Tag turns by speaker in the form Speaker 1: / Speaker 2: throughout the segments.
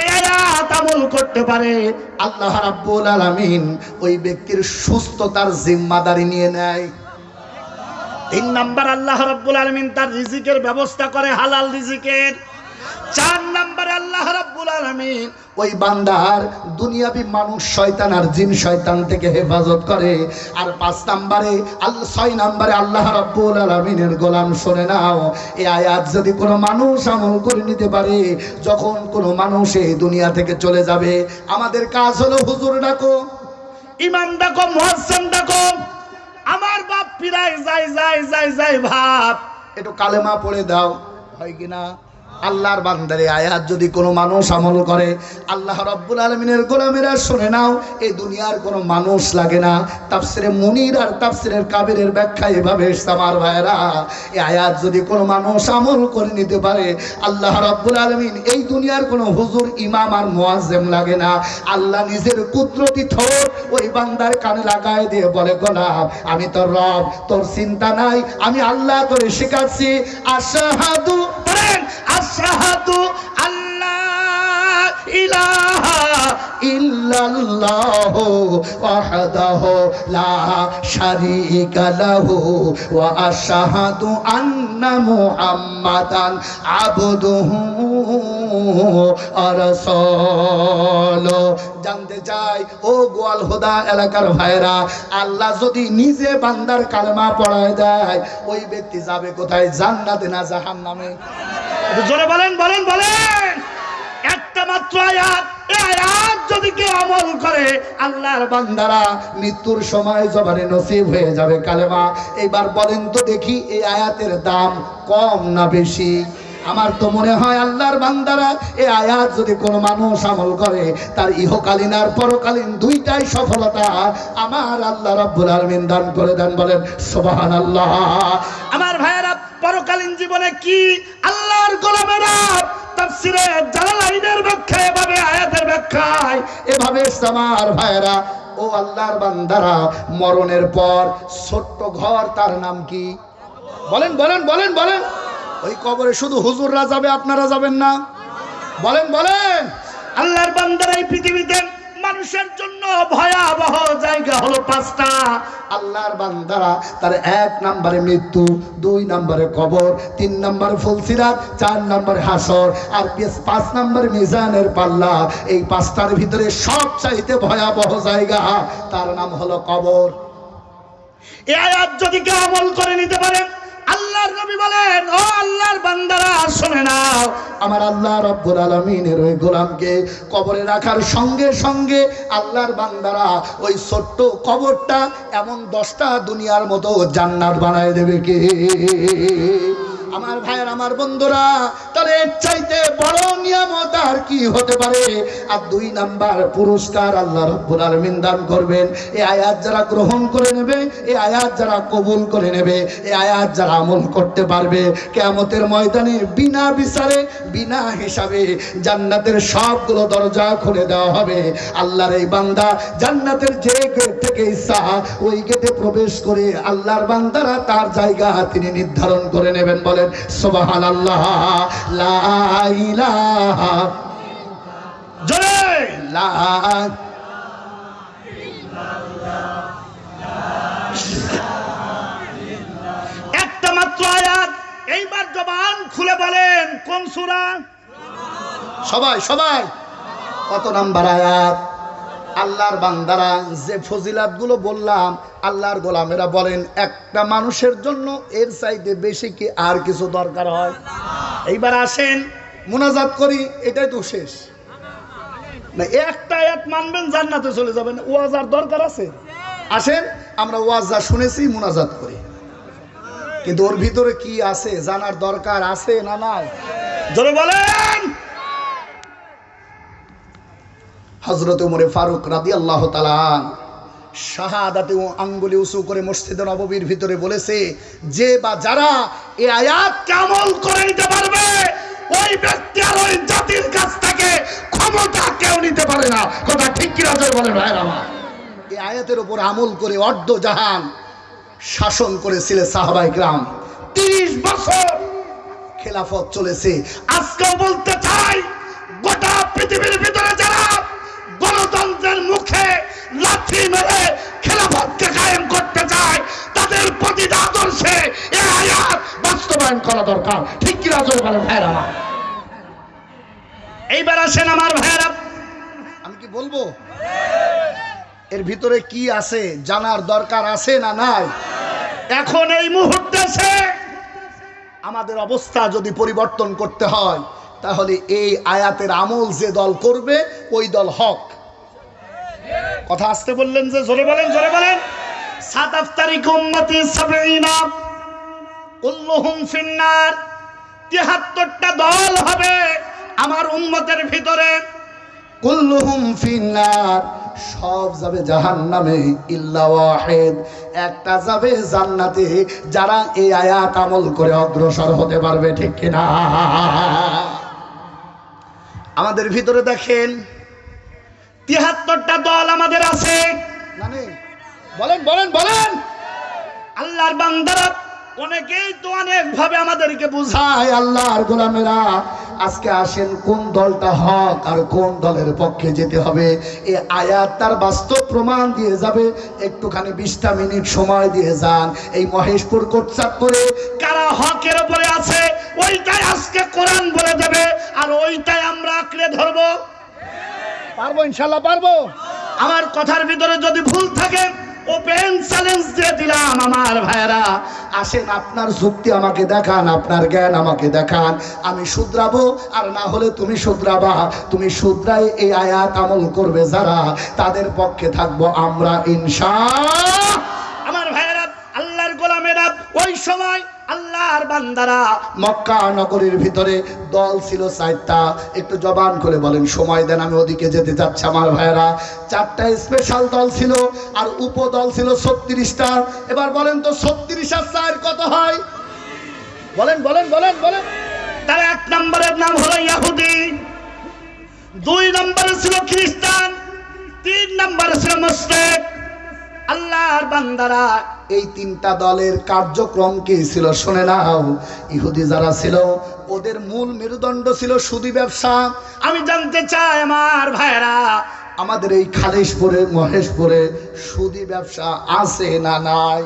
Speaker 1: এই আয়াত আমল করতে পারে, আল্লাহ রাব্বুল আলামিন ওই ব্যক্তির সুস্থতার জিম্মাদারি নিয়ে নেয়। 3 নাম্বার, আল্লাহ রাব্বুল আলামিন তার রিজিকের ব্যবস্থা করে, হালাল রিজিকের। 4 নম্বরে আল্লাহ রাব্বুল আলামিন ওই বান্দার দুনিয়াবি মানুষ শয়তান আর জিন শয়তান থেকে হেফাজত করে। আর 5 নম্বরে 6 নম্বরে আল্লাহ রাব্বুল আলামিনের গোলাম, শুনে নাও, এই আয়াত যদি কোনো মানুষ আমল করে নিতে পারে, যখন কোনো মানুষ এই দুনিয়া থেকে চলে যাবে, আমাদের কাজ হলো হুজুর ডাকো, ইমাম ডাকো, মুয়াজ্জিন ডাকো, আমার বাপ পিরায় যাই ভাব, একটু কালেমা পড়ে দাও, হয় কিনা? আল্লাহর বান্দারে আয়াত যদি কোনো মানুষ আমল করে, আল্লাহ রাব্বুল আলামিনের গোলামেরা শুনে নাও, এই দুনিয়ার কোনো মানুষ লাগে না। তাফসিরে মুনির আর তাফসিরের কাবিরের ব্যাখ্যা এভাবে এসেছে আমার ভাইরা, এই আয়াত যদি কোনো মানুষ আমল করে নিতে পারে, আল্লাহ রাব্বুল আলামিন এই দুনিয়ার কোনো হুজুর, ইমাম আর মুয়াজ্জিম লাগে না। আল্লাহ নিজের কুদরতি ঠোঁট ওই বান্দার কানে লাগায় দিয়ে বলে, গোলাম আমি তোর রব, তোর চিন্তা নাই, আমি আল্লাহ তোরে শেখাচ্ছি। আশহাদু আশহাদু আল্লাহ ইলাহা ইল্লাল্লাহু ওয়াহদাহু লা শারীকা লাহু ওয়া আশহাদু আন্না মুহাম্মাদান আবদুহু ওয়া রাসূলুহু। জানতে চাই ও গোয়ালহুদা এলাকার ভাইরা, আল্লাহ যদি নিজে বান্দার কালেমা পড়ায় দেয়, ওই ব্যক্তি যাবে কোথায়? জান্নাতে না জাহান্নামে? জোরে বলেন, বলেন, বলেন। একটা মাত্র আয়াত, এই আয়াত যদি কেউ আমল করে, আল্লাহর বান্দারা মৃত্যুর সময় জবানে নসিব হয়ে যাবে কালেমা। এইবার বলেন তো দেখি, এই আয়াতের দাম কম না বেশি? আমার তো মনে হয় আল্লাহর বান্দারা এই আয়াত যদি কোনো মানুষ আমল করে, তার ইহকালীন আর পরকালীন দুইটাই সফলতা আমার আল্লাহ রাব্বুল আলামিন দান করে দেন। বলেন সুবহানাল্লাহ। আমার ভাইয়েরা, পরকালীন জীবনে কি আল্লাহর গোলামেরা তাফসিরে জালালাইনের ব্যাখ্যা এভাবে, আয়াতের ব্যাখ্যায় এভাবে আমার ভাইয়েরা, ও আল্লাহর বান্দারা, মরণের পর ছোট্ট ঘর, তার নাম কি? বলেন, বলেন, বলেন, বলেন। ওই কবরে শুধু হুজুররা যাবে, আপনারা যাবেন না? বলেন, বলেন। আল্লাহর বান্দারা, এই পৃথিবীতে মানুষের জন্য ভয়াবহ জায়গা হলো 5টা। আল্লাহর বান্দারা তার 1 নম্বরে মৃত্যু, 2 নম্বরে কবর, 3 নম্বরে ফুলসিরাত, 4 নম্বরে হাসর, আর 5 নম্বরে মিজানের পাল্লা। এই 5টার ভিতরে সবচাইতে ভয়াবহ জায়গা, তার নাম হলো কবর। এই আয়াত যদি কেউ আমল করে নিতে পারে, আল্লাহর নবী বলেন, ও আল্লাহর বান্দারা শুনে নাও, আমার আল্লাহ রাব্বুল আলামিনের ওই গোলামকে কবরে রাখার সঙ্গে সঙ্গে আল্লাহর বান্দারা ওই ছোট্ট কবরটা এমন 10টা দুনিয়ার মতো জান্নাত বানায় দেবে কে? আমার ভাইয়ের, আমার বন্ধুরা, তাহলে এর চাইতে বড় নিয়ামত আর কি হতে পারে? আর 2 নাম্বার পুরস্কার আল্লাহ রাব্বুল আলামিন দান করবেন। এই আয়াত যারা গ্রহণ করে নেবে, এই আয়াত যারা কবুল করে নেবে, এই আয়াত যারা আমল করতে পারবে, কিয়ামতের ময়দানে বিনা বিচারে, বিনা হিসাবে জান্নাতের সবগুলো দরজা খুলে দেওয়া হবে। আল্লাহর এই বান্দা জান্নাতের যে গেট থেকে ইচ্ছা ওই গেটে প্রবেশ করে আল্লাহর বান্দারা তার জায়গা তিনি নির্ধারণ করে নেবেন। বলেন সুবহানাল্লাহ। লা ইলাহা জোরে লা একটা মাত্র আয়াত, এইবার জবান খুলে বলেন কোন সূরা? সবাই সবাই কত নাম্বার আয়াত? আল্লাহর বান্দারা যে ফজিলাতগুলো বললাম, আল্লাহর গোলামেরা বলেন, একটা মানুষের জন্য এর চাইতে বেশি কি আর কিছু দরকার হয়? এইবার আসেন মুনাজাত করি, এটাই তো শেষ না? একটা আয়াত মানবেন, জান্নাতে চলে যাবেন। ওয়াজ আর দরকার আছে? আসেন আমরা ওয়াজ যা শুনেছি মুনাজাত করি, কিন্তু ওর ভিতরে কি আছে জানার দরকার আছে না নাই? জোরে বলেন। হযরত ওমর ফারুক রাদিয়াল্লাহু তাআলা শাহাদাতে আঙ্গুলি উঁচু করে মসজিদে নববীর ভিতরে বলেছে, যে বা যারা এই আয়াতকে আমল করে নিতে পারবে, ওই ব্যক্তি আর ওই জাতির কাছ থেকে ক্ষমতা কেউ নিতে পারে না। কথা ঠিক কি না জোরে বলেন ভাইরা আমার? এই আয়াতের উপর আমল করে অর্ধ জাহান শাসন করেছিলেন সাহাবায়ে কিরাম। 30 বছর খেলাফত চলেছে। আজকে বলতে চাই, গোটা পৃথিবীর ভিতরে যারা গণতন্ত্রের মুখে লাথি মেরে খেলাফতকে কায়েম করতে চায়, তাদের প্রতিটা আদর্শে এই আয়াত বাস্তবায়ন করা দরকার। ঠিক কি রাজল বলেন ভাইরা আমার? এইবার আসেন আমার ভাইরা, আমি কি বলবো এর ভিতরে কি আছে জানার দরকার আছে না নাই? এখন এই মুহূর্তে আমাদের অবস্থা যদি পরিবর্তন করতে হয়, তাহলে এই আয়াতের আমল যে দল করবে ওই দল হক। কথা আসতে বললেন যে, জোরে বলেন, জোরে বলেন। সাতাফতারিক উম্মতি সাবঈনা কুল্লুহুম ফিন্নার, ৭৩টা দল হবে আমার উম্মতের ভিতরে। কুল্লুহুম ফিন্নার, সব যাবে জাহান্নামে ইল্লা ওয়াহিদ, একটা যাবে জান্নাতে, যারা এই আয়াত আমল করে অগ্রসর হতে পারবে। ঠিক কিনা? আমাদের ভিতরে দেখেন ৭৩টা দল আমাদের আছে। বলেন বলেন বলেন। আল্লাহর বান্দারা অনেকেই তো অনেক ভাবে আমাদেরকে বুঝায়। আল্লাহর গোলামেরা, আজকে আসেন কোন দলটা হক আর কোন দলের পক্ষে যেতে হবে এই আয়াত তার বাস্তব প্রমাণ দিয়ে যাবে। একটুখানি 20টা মিনিট সময় দিয়ে যান, এই মহেশপুর কোটচাঁদপুরে কারা হকের উপরে আছে ওইটাই আজকে কোরআন বলে দেবে, আর ওইটাই আমরা আঁকড়ে ধরবো। পারবো ইনশাআল্লাহ, পারবো। আমার কথার ভিতরে যদি ভুল থাকে ওপেন চ্যালেঞ্জ দিয়ে দিলাম আমার ভাইরা, আসেন আপনার যুক্তি আমাকে দেখান, আপনার জ্ঞান আমাকে দেখান, আমি শুধরাবো, আর না হলে তুমি শুধরাবা। তুমি শুধরাই এই আয়াত আমল করবে যারা, তাদের পক্ষে থাকবো আমরা ইনশাআল্লাহ। আমার ভাইরা, আল্লাহর গোলামেরা, ওই সময় আল্লাহর বান্দারা মক্কা নগরীর ভিতরে দল ছিল 4টা। একটু জবান করে বলেন, সময় দেন, আমি ওদিকে যেতে চাচ্ছি। আমার ভাইরা, 4টা স্পেশাল দল ছিল আর উপদল ছিল 36টা। এবার বলেন তো 36 আর 4 কত হয়? বলেন বলেন বলেন বলেন। তার 1 নম্বরের নাম হলো ইহুদি, 2 নম্বরে ছিল খ্রিস্টান, 3 নম্বরে ছিল মুশরিক। আল্লাহর বান্দারা, এই 3টা দলের কার্যক্রম কি ছিল শুনে নাও। ইহুদি যারা ছিল ওদের মূল মেরুদণ্ড ছিল সুদি ব্যবসা। আমি জানতে চাই আমার ভাইরা, আমাদের এই খালিশপুরে মহেশপুরে সুদি ব্যবসা আছে না নাই?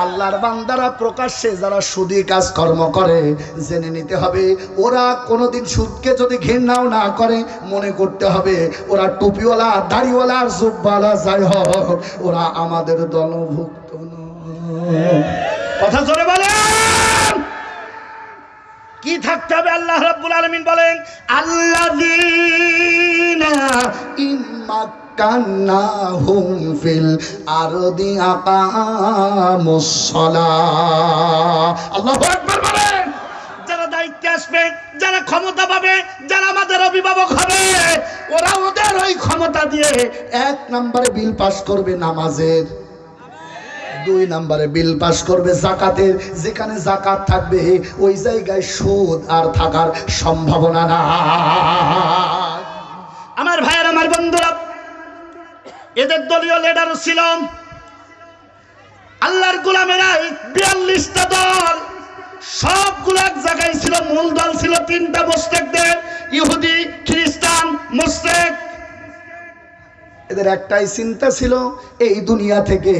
Speaker 1: আল্লাহর বান্দারা প্রকাশ্যে যারা সুদি কাজ কর্ম করে, জেনে নিতে হবে ওরা কোনোদিন সুদকে যদি ঘৃণাও না করে, মনে করতে হবে ওরা টুপিওয়ালা, দাড়িওয়ালা, জুব্বাওয়ালা যাই হোক, ওরা আমাদের দলভুক্ত নয়। কথা জোরে বলেন। কি থাকতে হবে? আল্লাহ রাব্বুল আলামিন বলেন, আল্লাযীনা ইম্মাক্কান্নাহুম ফিল আরদি আকামুস সালাহ। আল্লাহু আকবার বলেন। যারা দায়িত্বে আসবে, যারা ক্ষমতা পাবে, যারা আমাদের অভিভাবক হবে, ওরা ওদের ওই ক্ষমতা দিয়ে 1 নম্বরে বিল পাস করবে নামাজের, 2 নম্বরে বিল পাস করবে জাকাতের। যেখানে জাকাত থাকবে ওই জায়গায় সুদ আর থাকার সম্ভাবনা না। আমার ভাইয়ের, আমার বন্ধুরা, এদের দলীয় লিডার ছিল আল্লাহর গোলামেরা 42টা দল, সবগুলো এক জায়গায় ছিল। মূল দল ছিল 3টা মুশরিকদের, ইহুদি, খ্রিস্টান, মুশরিক। এদের একটাই চিন্তা ছিল, এই দুনিয়া থেকে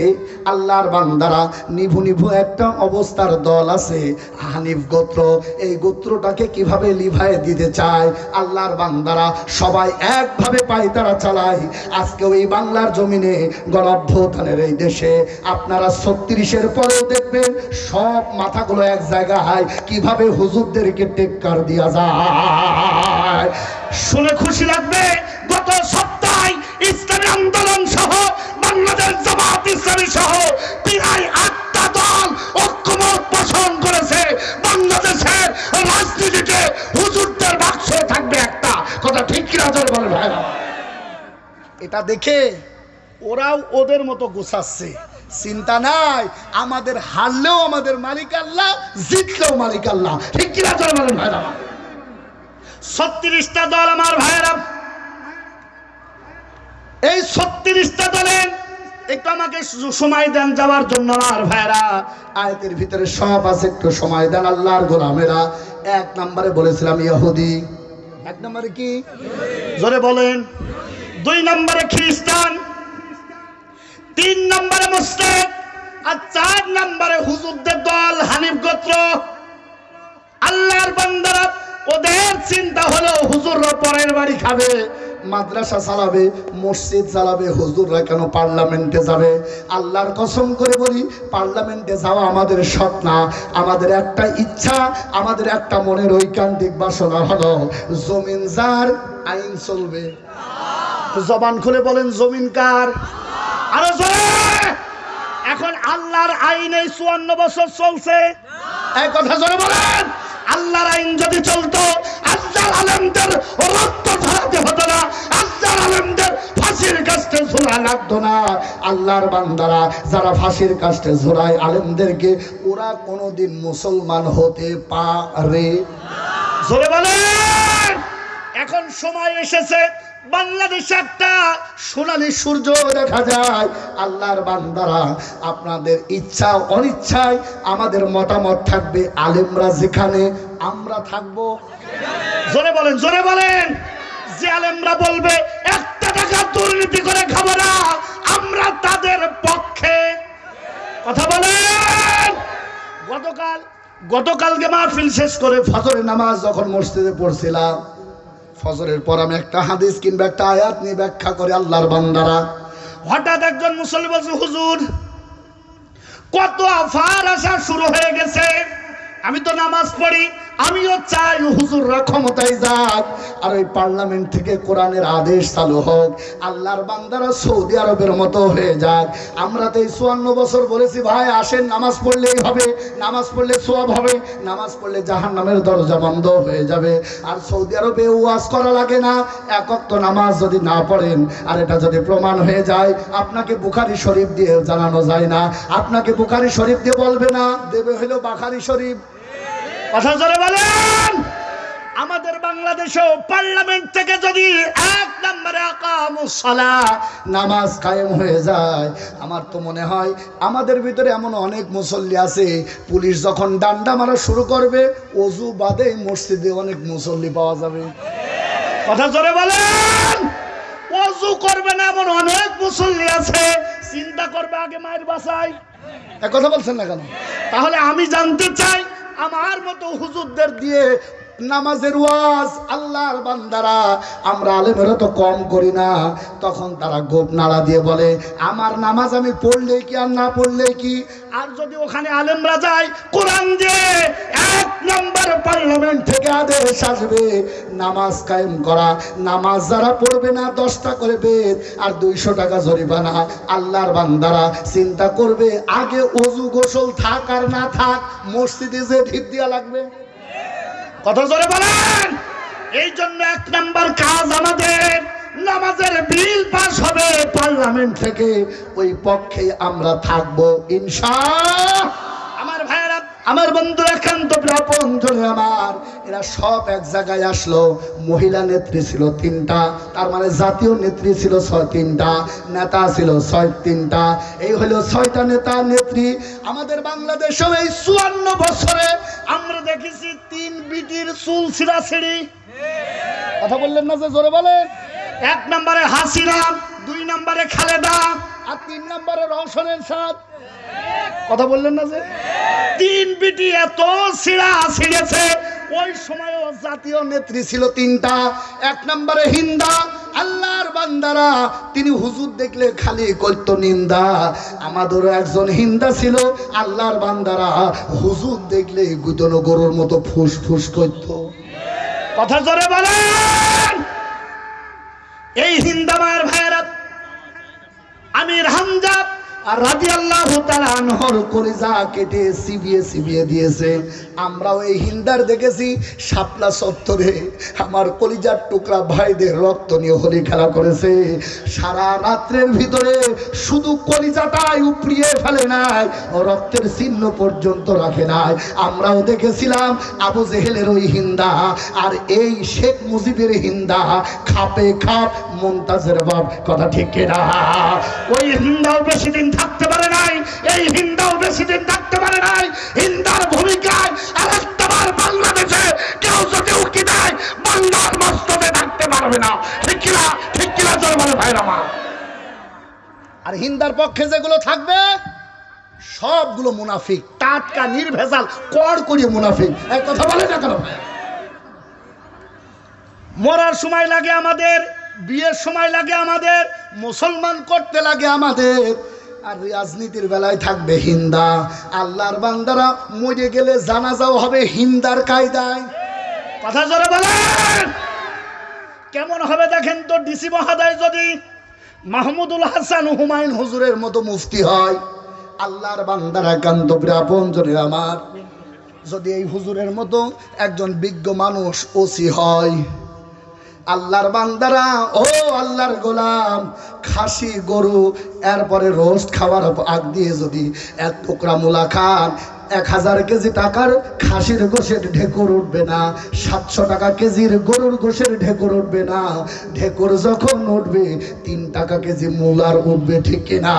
Speaker 1: আল্লাহর বান্দারা নিভু নিভু একটা অবস্থার দল আছে হানিফ গোত্র, এই গোত্রটাকে কিভাবে লিভায় দিতে চায়। আল্লাহর বান্দারা সবাই একভাবে পায়তারা চালায়। আজকে ওই বাংলার জমিনে গণঅভ্যুত্থানের এই দেশে আপনারা 36-এর পরেও দেখবেন সব মাথাগুলো এক জায়গায়, কিভাবে হুজুরদেরকে টেক্কার দেওয়া যায়। শুনে খুশি লাগবে, গত সপ্তাহে ইসলামী আন্দোলন সহ বাংলাদেশ জামাত ইসলামী সহ প্রায় 8টা দল ঐক্যমত পোষণ করেছে। বাংলাদেশের রাজনীতিতে হুজুরদের বাক্স থাকবে একটা। কথা ঠিক কি রাজল বলে ভাইরা? এটা দেখে ওরাও ওদের মতো গোছাচ্ছে, চিন্তা নাই আমাদের হারলেও আমাদের মালিক আল্লাহ, জিতলেও মালিক আল্লাহ। ঠিক কি রাজল বলেন ভাইরা? 36টা দল আমার ভাইরা, এই 36টা দলের একটু আমাকে সময় দেন যাওয়ার জন্য। আমার ভাইরা, আয়াতের ভিতরে সব আছে, একটু সময় দেন। আল্লাহর গোলামেরা, 1 নম্বরে বলেছিলাম ইহুদি, এক নম্বরে কি? জোরে বলেন। 2 নম্বরে খ্রিস্টান, 3 নম্বরে মুসলিম, আর 4 নম্বরে হুজুরদের দল হানিফ গোত্র। আল্লাহর বান্দারা ওদের চিন্তা হলো হুজুররা পরের বাড়ি খাবে, মাদ্রাসা চালাবে, মসজিদ চালাবে, হুজুররা কেন পার্লামেন্টে যাবে? আল্লাহর কসম করে বলি, পার্লামেন্টে যাওয়া আমাদের শখ না, আমাদের একটা ইচ্ছা, আমাদের একটা মনের ঐকান্তিক বাসনা হলো জমিন যার আইন চলবে। জবান খুলে বলেন জমিন কার? আরো জোরে। এখন আল্লাহর আইন এই 54 বছর চলছে, এই কথা জোরে বলেন। আল্লাহর আইন যদি চলতো, আল্লাহর আলেমদের রক্ত ঝরাতে হতো না, আল্লাহর আলেমদের ফাঁসির কাস্টে ঝোলা লাগতো না। আল্লাহর বান্দারা যারা ফাঁসির কাস্টে ঝোলায় আলেমদেরকে, ওরা কোনোদিন মুসলমান হতে পারে না। জোরে বলেন। এখন সময় এসেছে, বাংলাদেশে একটা সোনালী সূর্য দেখা যায়। আল্লাহর বান্দারা, আপনাদের ইচ্ছা অনিচ্ছায় আমাদের মতামত থাকবে, আলেমরা যেখানে আমরা থাকবো। জোরে বলেন, জোরে বলেন। যে আলেমরা বলবে 1 টাকা দুর্নীতি করে খাবো না, আমরা তাদের পক্ষে। কথা বলেন। গতকালকে মাহফিল শেষ করে ফজরের নামাজ যখন মসজিদে পড়ছিলাম, ফজরের পর আমি একটা হাদিস কিংবা একটা আয়াত নিয়ে ব্যাখ্যা করে আল্লাহর বান্দারা, হঠাৎ একজন মুসল্লি বলছে, হুজুর কত আফার আসা শুরু হয়ে গেছে, আমি তো নামাজ পড়ি, আমিও চাই হুজুররা ক্ষমতায় যাক, আর ওই পার্লামেন্ট থেকে কোরআনের আদেশ চালু হোক, আল্লাহর বান্দারা সৌদি আরবের মতো হয়ে যাক। আমরা তো এই 54 বছর বলেছি, ভাই আসেন নামাজ পড়লেই হবে, নামাজ পড়লে সওয়াব হবে, নামাজ পড়লে জাহান্নামের দরজা বন্ধ হয়ে যাবে। আর সৌদি আরবে ওয়াজ করা লাগে না, 1 ওয়াক্ত নামাজ যদি না পড়েন, আর এটা যদি প্রমাণ হয়ে যায়, আপনাকে বুখারী শরীফ দিয়ে জানানো যায় না, আপনাকে বুখারী শরীফ দিয়ে বলবে না, দেবে হলো বুখারী শরীফ। কথা জোরে বলেন। আমাদের বাংলাদেশেও পার্লামেন্ট থেকে যদি 1 নম্বরে আকামুস সালাহ, নামাজ কায়েম হয়ে যায়, আমার তো মনে হয় আমাদের ভিতরে এমন অনেক মুসল্লি আছে, পুলিশ যখন ডান্ডা মারা শুরু করবে, ওযু বাদে মসজিদে অনেক মুসল্লি পাওয়া যাবে। কথা জোরে বলেন। ওযু করবে না এমন অনেক মুসল্লি আছে, চিন্তা করবে আগে মায়ের বাসায়। এক কথা বলছেন না কেন? তাহলে আমি জানতে চাই, আমার মতো হুজুরদের দিয়ে নামাজের ওয়াজ, আল্লাহর বান্দারা, আমরা আলেমেরা তো কম করি না, তখন তারা গোপ নাড়া দিয়ে বলে, আমার নামাজ আমি পড়লে কি আর না পড়লে কি। আর যদি ওখানে আলেমরা যায়, কোরআন দিয়ে 1 নম্বর পার্লামেন্ট থেকে আদেশ আসবে নামাজ কায়েম করা, নামাজ যারা পড়বে না 10টা করে বেদ আর 200 টাকা জরিমানা। আল্লাহর বান্দারা চিন্তা করবে, আগে ওযু গোসল থাক আর না থাক, মসজিদে যে ঢিপ দিয়া লাগবে। কথা জোরে বলেন। এই জন্য 1 নম্বর কাজ আমাদের, নামাজের বিল পাস হবে পার্লামেন্ট থেকে, ওই পক্ষে আমরা থাকবো ইনশাআল্লাহ। আমার ভাইরা, আমার বন্ধু, একান্ত আপন জনে আমার, এরা সব এক জায়গায় আসলো। মহিলা নেত্রী ছিল 3টা, তার মানে জাতীয় নেত্রী ছিল 3টা, নেতা ছিল 3টা, এই হলো 6টা নেতা নেত্রী। আমাদের বাংলাদেশে এই 54 বছরে আমরা দেখেছি 3 বিটির চুল ছিঁড়াছিঁড়ি। কথা বললেন না যে, জোরে বলেন। 1 নম্বরে হাসিনা, 2 নম্বরে খালেদা, আর 3 নম্বরে রওশনের সাথ। কথা বললেন না যে, 3 বিটি এত ছিঁড়া ছিঁড়েছে। ওই সময়ও জাতীয় নেত্রী ছিল 3টা। 1 নম্বরে হিন্দা, আল্লাহর বান্দারা, তিনি হুজুর দেখলে খালি করত নিন্দা। আমাদেরও একজন হিন্দা ছিল, আল্লাহর বান্দারা, হুজুর দেখলে গুদনো গরুর মতো ফুস ফুস করত। কথা জোরে বলেন। এই হিন্দা মায়ের ভাইয়েরা, আমির হামজা রাদিয়াল্লাহু তাআলা আনহুর কলিজা কেটে চিবিয়ে দিয়েছে। আমরাও এই হিন্দার দেখেছি শাপলা চত্বরে আমার কলিজার টুকরা ভাইদের রক্ত নিয়ে হোলি খেলা করেছে। সারা রাত্রের ভিতরে শুধু কলিজাটাই উপড়িয়ে ফেলে নাই, রক্তের চিহ্ন পর্যন্ত রাখে নাই। আমরাও দেখেছিলাম আবু জেহেলের ওই হিন্দা আর এই শেখ মুজিবের হিন্দা খাপে খাপ মুমতাজের বাপ। কথা ঠিক কিনা? ওই হিন্দাও বেশি দিন থাকতে পারে নাই, এই হিন্দাও বেশি দিন থাকতে পারে নাই। হিন্দার ভূমিকায় আরেকটাবার বাংলাদেশে কেউ যদি উকি দেয়, বাংলার
Speaker 2: পারবে না। ঠিক কিনা জোরে বলে ভাইরা আমার।
Speaker 1: আর হিন্দার পক্ষে যেগুলো থাকবে সবগুলো মুনাফিক, টাটকা নির্ভেজাল কড় করিয়ে মুনাফিক। এক কথা বলে না কেন? মরার সময় লাগে আমাদের, বিয়ের সময় লাগে আমাদের, মুসলমান করতে লাগে আমাদের। আর রাজনীতির বেলায় থাকবে হিন্দা। আল্লাহর বান্দারা মরে গেলে জানাজাও হবে হিন্দার কায়দায়। কথা জোরে বলেন। কেমন হবে দেখেন তো, ডিসি মহোদয় যদি মাহমুদুল হাসান হুমায়ুন হুজুরের মতো মুফতি হয়, আল্লাহর বান্দারা কান্তব্রে আপনজনের আমার, যদি এই হুজুরের মতো একজন বিজ্ঞ মানুষ ওসি হয়, আল্লাহর বান্দারা ও আল্লাহর গোলাম, খাসি গরু এরপরে রোস্ট খাওয়ার আগ দিয়ে যদি এক টুকরা মুলা খান, 1000 কেজি টাকার খাসির গোশের ঢেকুর উঠবে না, 700 টাকা কেজির গরুর গোশের ঢেকুর উঠবে না। ঢেকুর যখন উঠবে 3 টাকা কেজি মূলার উঠবে, ঠিক কিনা?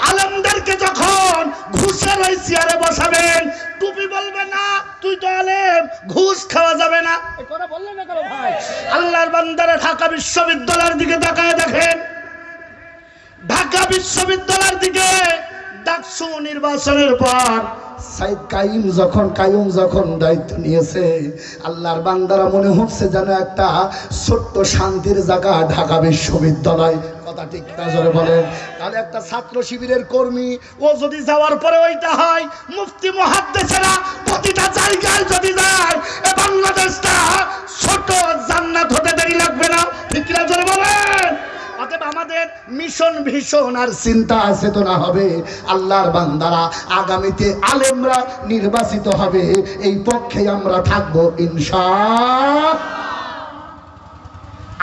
Speaker 1: আলেমদেরকে যখন ঘুষের ওই চেয়ারে বসাবেন, টুপি বলবে না তুই তো আলেম, ঘুষ খাওয়া যাবে না। এই কথা বললেন না কেন ভাই? আল্লাহর বান্দারা ঢাকা বিশ্ববিদ্যালয়ের দিকে তাকায় দেখেন, ঢাকা বিশ্ববিদ্যালয়ের দিকে ডাকসু নির্বাচনের পর সাইদ কাইম যখন দায়িত্ব নিয়েছে, আল্লাহর বান্দারা মনে হচ্ছে যেন একটা ছোট্ট শান্তির জায়গা ঢাকা বিশ্ববিদ্যালয়। কথা ঠিক না জোরে বলেন? তাহলে একটা ছাত্র শিবিরের কর্মী ও যদি যাওয়ার পরে ওইটা হয় মুফতি মুহাদ্দিসেরা প্রতিটা জায়গায় যদি যায়, এ বাংলাদেশটা ছোট জান্নাত হতে দেরি লাগবে না। ঠিক না জোরে বলেন? অতএব আমাদের মিশন ভীষণ আর চিন্তা চেতনা হবে, আল্লাহর বান্দারা আগামীতে আলেমরা নির্বাচিত হবে, এই পক্ষে আমরা থাকবো ইনশাআল্লাহ।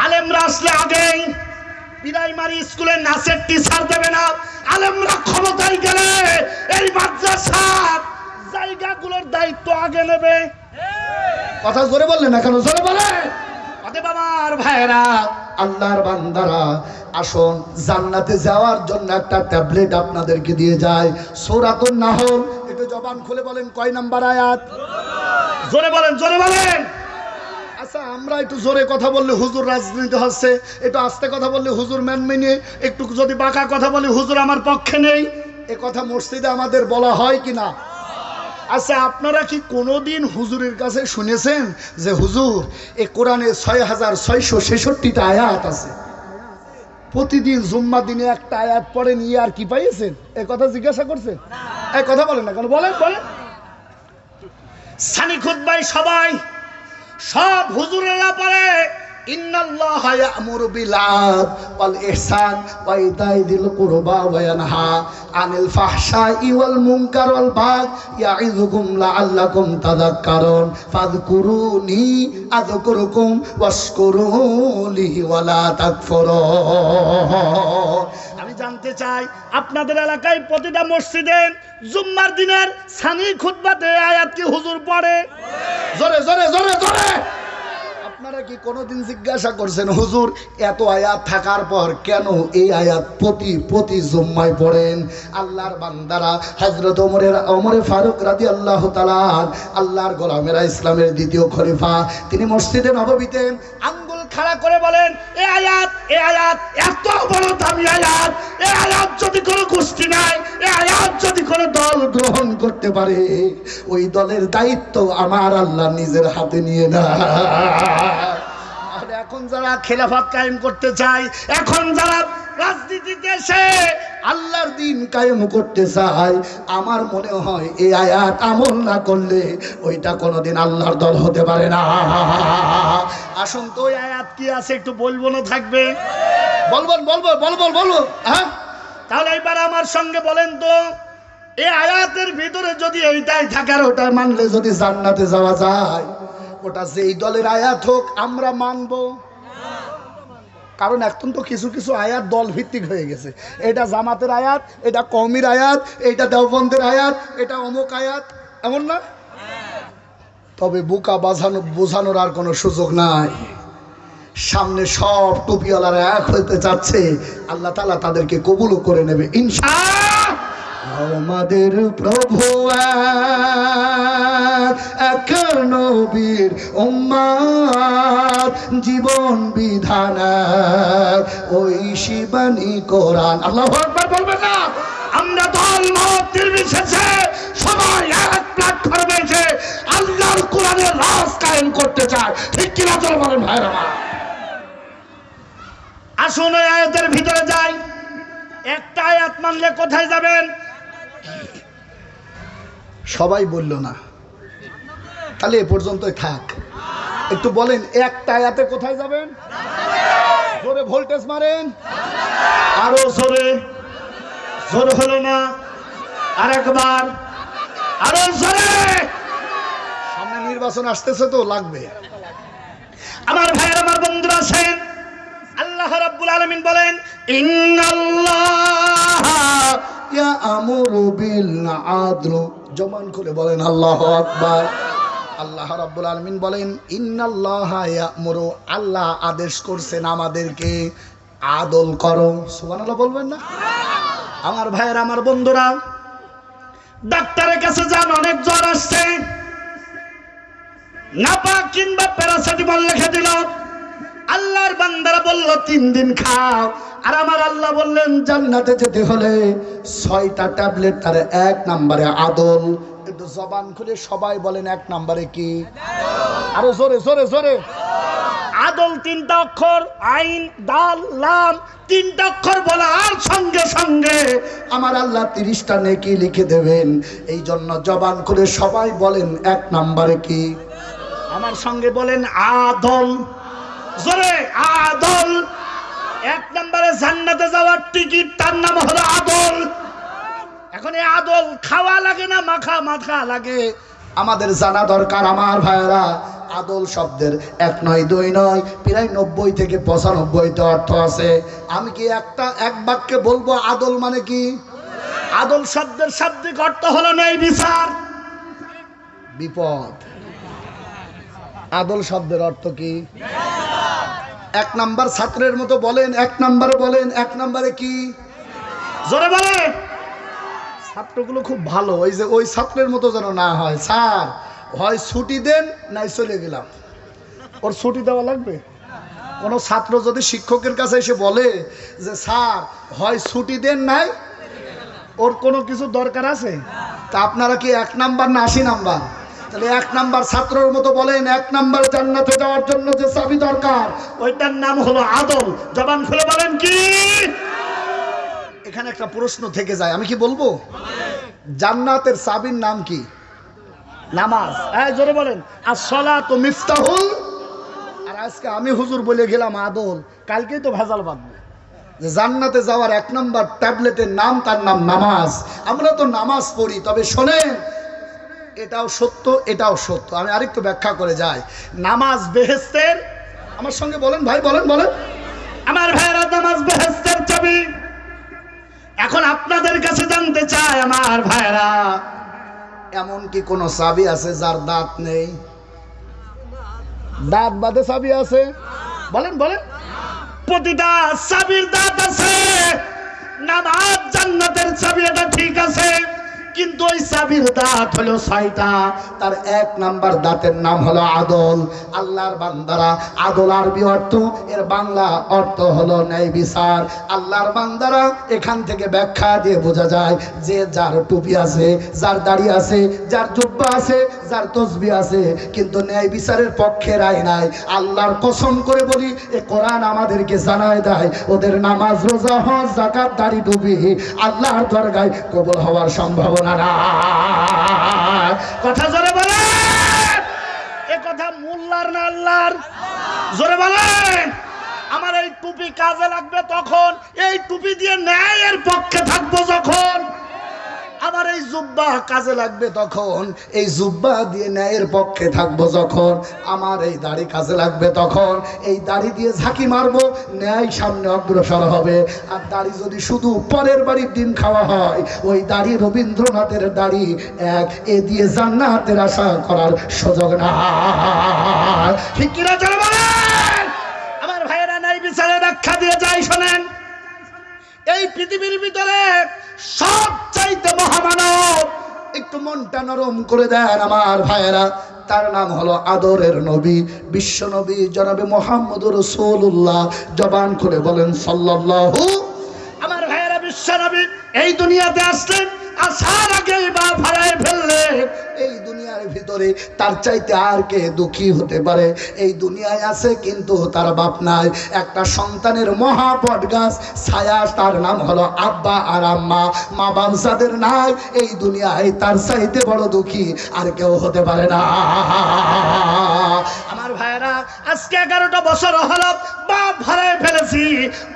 Speaker 1: আলেমরা আসলে আগেই প্রাইমারি স্কুলে নাচের টিচার দেবে না, আলেমরা ক্ষমতায় গেলে এই মাদ্রাসার জায়গাগুলোর দায়িত্ব আগে নেবে। কথা জোরে বললেন না কেন? জোরে বলেন। অতএব আমার ভাইরা, আল্লাহর বান্দারা, আসুন জান্নাতে যাওয়ার জন্য একটা ট্যাবলেট আপনাদেরকে দিয়ে যায়, সূরাতুন নাহল। একটু জবান খুলে বলেন কয় নাম্বার আয়াত? জোরে বলেন, জোরে বলেন। আচ্ছা, আমরা একটু জোরে কথা বললে হুজুর রাজনীতি হচ্ছে, একটু আস্তে কথা বললে হুজুর মেনে, একটু যদি বাঁকা কথা বলি হুজুর আমার পক্ষে নেই, এ কথা মসজিদে আমাদের বলা হয় কিনা? আচ্ছা, আপনারা কি কোনোদিন হুজুরের কাছে শুনেছেন যে হুজুর এ কোরআনে 6666টা আয়াত আছে, প্রতিদিন জুম্মা দিনে একটা আয়াত পড়ে নিয়ে আর কি পাইয়েছেন? এ কথা জিজ্ঞাসা করছেন? এই কথা বলেন না কেন? বলেন বলেন। সানি খুতবায় সব হুজুরেরা পড়ে ইন্নাল্লাহা ইয়া'মুরু বিল আদল ওয়াল ইহসান ওয়া ইতা'i যিল কুরবা ওয়া ইয়ানহা আনিল ফাহশাই ওয়াল মুনকার ওয়াল বাগই ইয়া'iযুকুম লাআল্লাকুম তাযাক্কারুন ফাযকুরুনি আযকুরুকুম ওয়াশকুরুলি ওয়া লা তাকফুরুন। আমি জানতে চাই আপনাদের এলাকায় প্রতিটা মসজিদে জুম্মার দিনের সানি খুতবাতে আয়াত কি হুজুর পড়ে? জোরে জোরে জোরে জোরে। আপনারা কি কোনোদিন জিজ্ঞাসা করছেন হুজুর এত আয়াত থাকার পর কেন এই আয়াত প্রতি জুম্মায় পড়েন? আল্লাহর বান্দারা, হযরত ওমরে ফারুক রাদিয়াল্লাহু তাআলা আল্লাহর গোলামেরা, ইসলামের দ্বিতীয় খলিফা, তিনি মসজিদে নববীতে আঙ্গুল খাড়া করে বলেন, এই আয়াত এত বড় দামি আয়াত, এই আয়াত যদি কোনো গোষ্ঠী নাই, এই আয়াত যদি কোনো দল গ্রহণ করতে পারে, ওই দলের দায়িত্ব আমার আল্লাহ নিজের হাতে নিয়ে নেয়। এখন যারা খেলাফত কায়েম করতে চায়, এখন যারা রাজনীতিতে এসে আল্লাহর দ্বীন কায়েম করতে চায়, আমার মনে হয় এই আয়াত আমল না করলে ওইটা কোনোদিন আল্লাহর দল হতে পারে না। আসুন তো ওই আয়াত কি আছে একটু বলবো না থাকবে? বলবো। হ্যাঁ, তাহলে এবার আমার সঙ্গে বলেন তো, এই আয়াতের ভিতরে যদি এইটাই থাকে আর ওটা মানলে যদি জান্নাতে যাওয়া যায়, ওটা যেই দলের আয়াত হোক আমরা মানবো। কারণ এখন তো কিছু আয়াত দল ভিত্তিক হয়ে গেছে, এটা জামাতের আয়াত, এটা কওমির আয়াত, এটা দেওবন্দের আয়াত, এটা অমুক আয়াত, এমন না? তবে বোকা বোঝানোর আর কোনো সুযোগ নাই। সামনে সব টুপিওয়ালারা এক হইতে চাচ্ছে, আল্লাহ তাআলা তাদেরকে কবুল করে নেবে ইনশাআল্লাহ। আমাদের প্রভু এক নবীর উম্মত জীবন বিধান ওই শিবানী কোরআন। আল্লাহু আকবার বলবেন না?
Speaker 2: আমরা দল মত নির্বিশেষে সবাই এক প্ল্যাটফর্মে এসে আল্লাহর কোরআনের রাজ কায়েম করতে চায়। ঠিক কিনা জোরে বলেন ভাইরা আমার? আসুন ওই আয়াতের ভিতরে যাই। একটা আয়াত মানলে কোথায় যাবেন?
Speaker 1: সবাই বলল না, তাহলে এ পর্যন্তই থাক। একটু বলেন একটা আয়াতে কোথায় যাবেন? জোরে ভোল্টেজ মারেন,
Speaker 2: আরো জোরে। জোর হলো না, আরেকবার, আরো জোরে।
Speaker 1: সামনে নির্বাচন আসতেছে তো লাগবে।
Speaker 2: আমার ভাইয়ের, আমার বন্ধুরা আছেন, আল্লাহ রাব্বুল আলামিন বলেন ইন্নাল্লাহ
Speaker 1: ইয়া'মুরু বিল আদল। জবান খুলে বলেন আল্লাহু আকবার। আল্লাহ রাব্বুল আলামিন বলেন ইন্নাল্লাহা ইয়া'মুরু, আল্লাহ আদেশ করছেন আমাদেরকে আদল করো। সুবহানাল্লাহ বলবেন না?
Speaker 2: আমার ভাইয়ের, আমার বন্ধুরা, ডাক্তারের কাছে যান, অনেক জ্বর আসছে, নাপা কিংবা প্যারাসিটামল লিখে দিল। আল্লাহর বান্দারা বলল 3 দিন খাও।
Speaker 1: আর আমার আল্লাহ বললেন জান্নাতে যেতে হলে 6টা ট্যাবলেট, তার 1 নম্বরে আদল। একটু জবান খুলে সবাই বলেন 1 নম্বরে কি? আরো জোরে জোরে জোরে।
Speaker 2: আদল 3টা অক্ষর, আইন দাল লাম, 3টা অক্ষর বলার সঙ্গে সঙ্গে
Speaker 1: আমার আল্লাহ 30টা নেকি লিখে দেবেন। এই জন্য জবান করে সবাই বলেন 1 নম্বরে কি?
Speaker 2: আমার সঙ্গে বলেন আদল। জোরে, আদল। 1 নম্বরে জান্নাতে যাওয়ার টিকিট, তার নাম হলো আদল। এখন এই আদল খাওয়া লাগে না মাখা মাখা লাগে?
Speaker 1: আমাদের জানা দরকার আমার ভাইয়েরা। আদল শব্দের 1 নয় 2 নয়, প্রায় 90 থেকে 95তে অর্থ আছে। আমি কি এক বাক্যে বলবো আদল মানে কি?
Speaker 2: আদল শব্দের শাব্দিক অর্থ হলো ন্যায় বিচার।
Speaker 1: বিপদ। আদল শব্দের অর্থ কি? 1 নাম্বার ছাত্রের মতো বলেন, 1 নম্বরে বলেন, 1 নম্বরে কি?
Speaker 2: জোরে বলে।
Speaker 1: ছাত্রগুলো খুব ভালো, ওই যে ওই ছাত্রের মতো যেন না হয়। স্যার হয় ছুটি দেন নাই চলে গেলাম। ওর ছুটি দেওয়া লাগবে? কোনো ছাত্র যদি শিক্ষকের কাছে এসে বলে যে স্যার হয় ছুটি দেন নাই, ওর কোনো কিছু দরকার আছে? তা আপনারা কি 1 নাম্বার না 80 নাম্বার? তাহলে 1 নাম্বার ছাত্রের মতো বলেন 1 নাম্বার জান্নাতে যাওয়ার জন্য যে চাবি দরকার,
Speaker 2: ওইটার নাম হলো আদল। জবান খুলে বলেন কি?
Speaker 1: এখানে একটা প্রশ্ন থেকে যায়, আমি কি বলবো? জান্নাতের চাবির নাম কি?
Speaker 2: নামাজ। এই জোরে বলেন।
Speaker 1: আসসালাতু মিফতাহুল। আর আজকে আমি হুজুর বলে গেলাম আদল, কালকেই তো ভেজাল বাঁধবে যে জান্নাতে যাওয়ার 1 নাম্বার ট্যাবলেটের নাম, তার নাম নামাজ। আমরা তো নামাজ পড়ি, তবে শোনেন এটাও সত্য এটাও সত্য। আমি আরেকটু ব্যাখ্যা করে যাই। নামাজ বেহেশতের, আমার সঙ্গে বলেন ভাই, বলেন বলেন।
Speaker 2: আমার ভাইরা, নামাজ বেহেশতের চাবি। এখন আপনাদের কাছে জানতে চাই আমার ভাইরা,
Speaker 1: এমন কি কোন চাবি আছে যার দাঁত নেই? দাঁত বাদে চাবি আছে? বলেন বলেন।
Speaker 2: প্রতিটা চাবির দাঁত আছে। নামাজ জান্নাতের চাবি, এটা ঠিক আছে, কিন্তু ওই চাবির দাঁত হলো 6টা।
Speaker 1: তার 1 নাম্বার দাঁতের নাম হলো আদল। আল্লাহর বান্দারা, আদল আরবি অর্থ, এর বাংলা অর্থ হলো ন্যায় বিচার। আল্লাহর বান্দারা, এখান থেকে ব্যাখ্যা দিয়ে বোঝা যায় যে যার টুপি আছে, যার দাড়ি আছে, যার জুব্বা আছে, যার তসবিহ আছে, কিন্তু ন্যায় বিচারের পক্ষে রায় নাই। আল্লাহর কসম করে বলি, এ কোরআন আমাদেরকে জানায় দেয় ওদের নামাজ, রোজা, হজ, যাকাত, দাড়ি, টুপি আল্লাহর দরগায় কবুল হওয়ার সম্ভাবনা।
Speaker 2: কথা জোরে বলেন। এ কথা মোল্লার না আল্লাহর? জোরে বলেন। আমার এই টুপি কাজে লাগবে তখন, এই টুপি দিয়ে ন্যায়ের পক্ষে থাকবো যখন।
Speaker 1: আমার এই জুব্বা কাজে লাগবে তখন, এই জুব্বা দিয়ে ন্যায়ের পক্ষে থাকবো যখন। আমার এই দাড়ি কাজে লাগবে তখন, এই দাড়ি দিয়ে ঝাঁকি মারবো, ন্যায় সামনে অগ্রসর হবে। আর দাড়ি যদি শুধু পরের বাড়ির ডিম খাওয়া হয়, ওই দাড়ি রবীন্দ্রনাথের দাড়ি, এ দিয়ে জান্নাতের আশা করার সুযোগ না।
Speaker 2: ঠিক কিনা জোরে বলেন। আমার ভাইয়েরা, ন্যায় বিচারে ব্যাখ্যা দিয়ে যাই, শোনেন। এই পৃথিবীর ভিতরে সবচাইতে মহামানব
Speaker 1: একটু মনটা নরম করে দেন আমার ভাইয়েরা। তার নাম হলো আদরের নবী, বিশ্ব নবী জনাবে মুহাম্মদুর রাসূলুল্লাহ। জবান খুলে বলেন সাল্লাল্লাহু।
Speaker 2: আমার ভাইয়েরা, বিশ্ব নবী এই দুনিয়াতে আসলেন, আসার আগে বাপ হারায় ফেললে।
Speaker 1: এই দুনিয়ার ভিতরে তার চাইতে আর কে দুঃখী হতে পারে? এই দুনিয়ায় আছে কিন্তু তার বাপ নাই। একটা সন্তানের মহাবট গাছ ছায়া, তার নাম হলো আব্বা আর আম্মা। মা বাপ যাদের নাই এই দুনিয়ায় তার চাইতে বড় দুঃখী আর কেউ হতে পারে না।
Speaker 2: আমার ভাইয়েরা, আজকে 11টা বছর হলো বাপ হারায় ফেলেছি।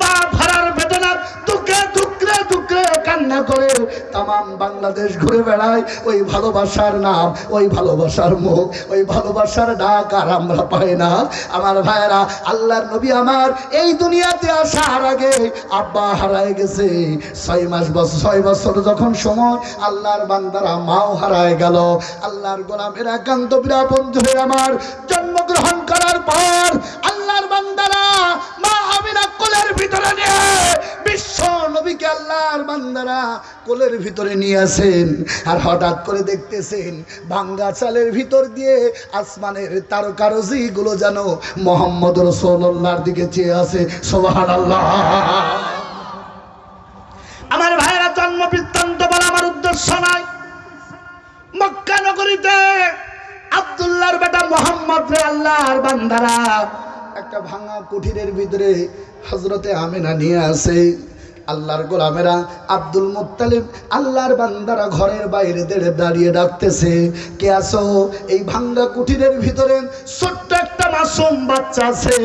Speaker 2: বাপ হারার বেদনা দুঃখে দুঃখে দুঃখে কান্না করে
Speaker 1: তাম বাংলাদেশ ঘুরে বেড়ায়। ওই ভালোবাসার নাম, ওই ভালোবাসার মুখ, ওই ভালোবাসার ডাক আর আমরা পাই না। আমার ভাইয়েরা, আল্লাহর নবী আমার এই দুনিয়াতে আসার আগে আব্বা হারায় গেছে। 6 বছর যখন সময় আল্লাহর বান্দারা মাও হারায় গেল। আল্লাহর গোলামের একান্ত বিরা বন্ধু হয়ে আমার জন্মগ্রহণ করার পর আল্লাহর বান্দারা মা আমিনা কোলের ভিতরে নিয়ে বিশ্ব নবীকে আল্লাহর বান্দারা কোলের ভিতরে নিয়ে আসেন। আর হঠাৎ করে দেখতেছেন ভাঙ্গা চালের ভিতর দিয়ে আসমানের তারকারজি গুলো যেন মুহাম্মদ রাসূলুল্লাহর দিকে চেয়ে আছে। সুবহানাল্লাহ।
Speaker 2: আমার ভাইয়েরা, জন্ম বৃত্তান্ত বলা আমার উদ্দেশ্য নাই। মক্কা নগরীতে আব্দুল্লাহর বেটা মুহাম্মদ রে আল্লাহর বান্দারা
Speaker 1: একটা ভাঙা কুঠিরের ভিতরে হযরতে আমিনা নিয়ে আসে। আল্লাহর গোলামেরা আব্দুল মুত্তালিব আল্লাহর বান্দারা ঘরের বাইরে দাঁড়িয়ে ডাকতেছে, কে আসো? এই ভাঙ্গা কুঠিরের ভিতরে ছোট্ট একটা মাসুম বাচ্চা আছে,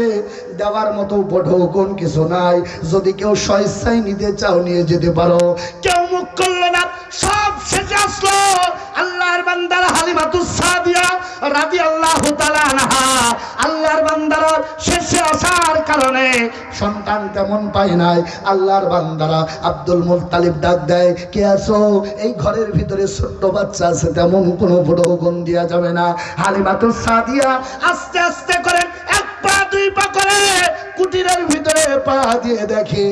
Speaker 1: দেওয়ার মতো উপঢৌকন কিছু নাই। যদি কেউ স্বেচ্ছায় নিতে চাও নিয়ে যেতে পারো।
Speaker 2: কেউ মুখ করলো না, সব শেষে আসলো আল্লাহর বান্দারা হালিমাতুস সাদিয়া রাদিয়াল্লাহু তাআলা আনহা। আল্লাহর বান্দারা শেষে আসার কারণে
Speaker 1: সন্তান তেমন পায় নাই। আল্লাহর বান্দারা আব্দুল মুত্তালিব ডাক দেয়, কে আসো? এই ঘরের ভিতরে ছোট্ট বাচ্চা আছে, তেমন কোনো উপঢৌকন দেওয়া যাবে না। হালিমাতুস সাদিয়া
Speaker 2: আস্তে আস্তে করে এক পা দুই পা করে
Speaker 1: কুটিরের ভিতরে পা দিয়ে দেখে,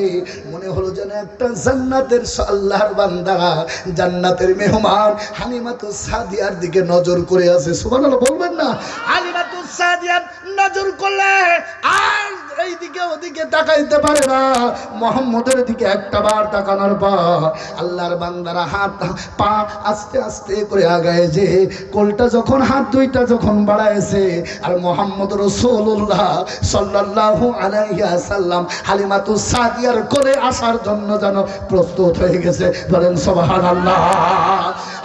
Speaker 1: মনে হলো যেন একটা জান্নাতের আল্লাহর বান্দারা জান্নাতের মেহমান হালিমাতুস সাদিয়ার দিকে নজর করে আছে। সুবহানাল্লাহ বলবেন না?
Speaker 2: হালিমাতুস সাদিয়া নজর করলে আর
Speaker 1: এইদিকে ওদিকে তাকাইতে পারে না। মুহাম্মদের দিকে একটা বার তাকানোর পর আল্লাহর বান্দারা হাত পা আস্তে আস্তে করে আগায়, যে কোলটা যখন হাত দুইটা যখন বাড়াইছে আর মুহাম্মদ রাসূলুল্লাহ সাল্লাল্লাহু আলাইহি ওয়াসাল্লাম হালিমাতুস সাদিয়ার কোলে আসার জন্য যেন প্রস্তুত হয়ে গেছে। বলেন সুবহানাল্লাহ।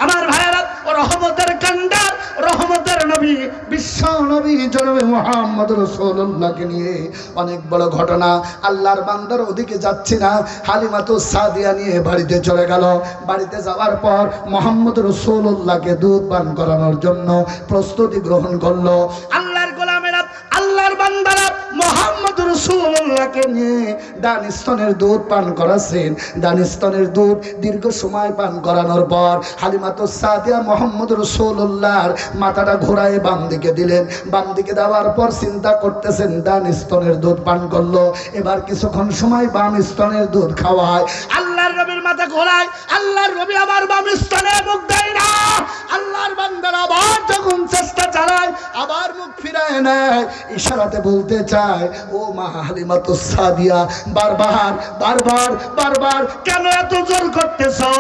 Speaker 2: আমার ভাইয়েরা, রহমতের কান্ডার রহমতের নবী
Speaker 1: বিশ্ব নবী জনাবে মুহাম্মদ রাসূলুল্লাহকে নিয়ে অনেক বড় ঘটনা। আল্লাহর বান্দার ওদিকে যাচ্ছে না, হালিমাতুস সাদিয়া নিয়ে বাড়িতে চলে গেল। বাড়িতে যাওয়ার পর মুহাম্মদ রাসূলুল্লাহকে দুধ পান করানোর জন্য প্রস্তুতি গ্রহণ করলো।
Speaker 2: আল্লাহর গোলামেরা, আল্লাহর বান্দারা মুহাম্মদ রাসূলুল্লাহকে
Speaker 1: নিয়ে ডান স্তনের দুধ পান করাছেন। ডান স্তনের দুধ দীর্ঘ সময় পান করানোর পর হালিমাতুস সাদিয়া মুহাম্মদ রাসূলুল্লাহর মাথাটা ঘোরায় বাম দিকে দিলেন। বাম দিকে দেওয়ার পর চিন্তা করতেছেন, ডান স্তনের দুধ পান করলো, এবার কিছুক্ষণ সময় বাম স্তনের দুধ খাওয়ায়।
Speaker 2: আল্লাহর নবীর মাথা ঘোরায়, আল্লাহর নবী আবার বাম স্তনে মুখ দেয় না।
Speaker 1: আল্লাহর বান্দারা আবার যখন চেষ্টা চালায় আবার মুখ ফিরায় নেয়, ইশারাতে বলতে চায়, ও মা হালিমাতুস সাদিয়া, বারবার বারবার বারবার
Speaker 2: কেন এত জোর করতেছো?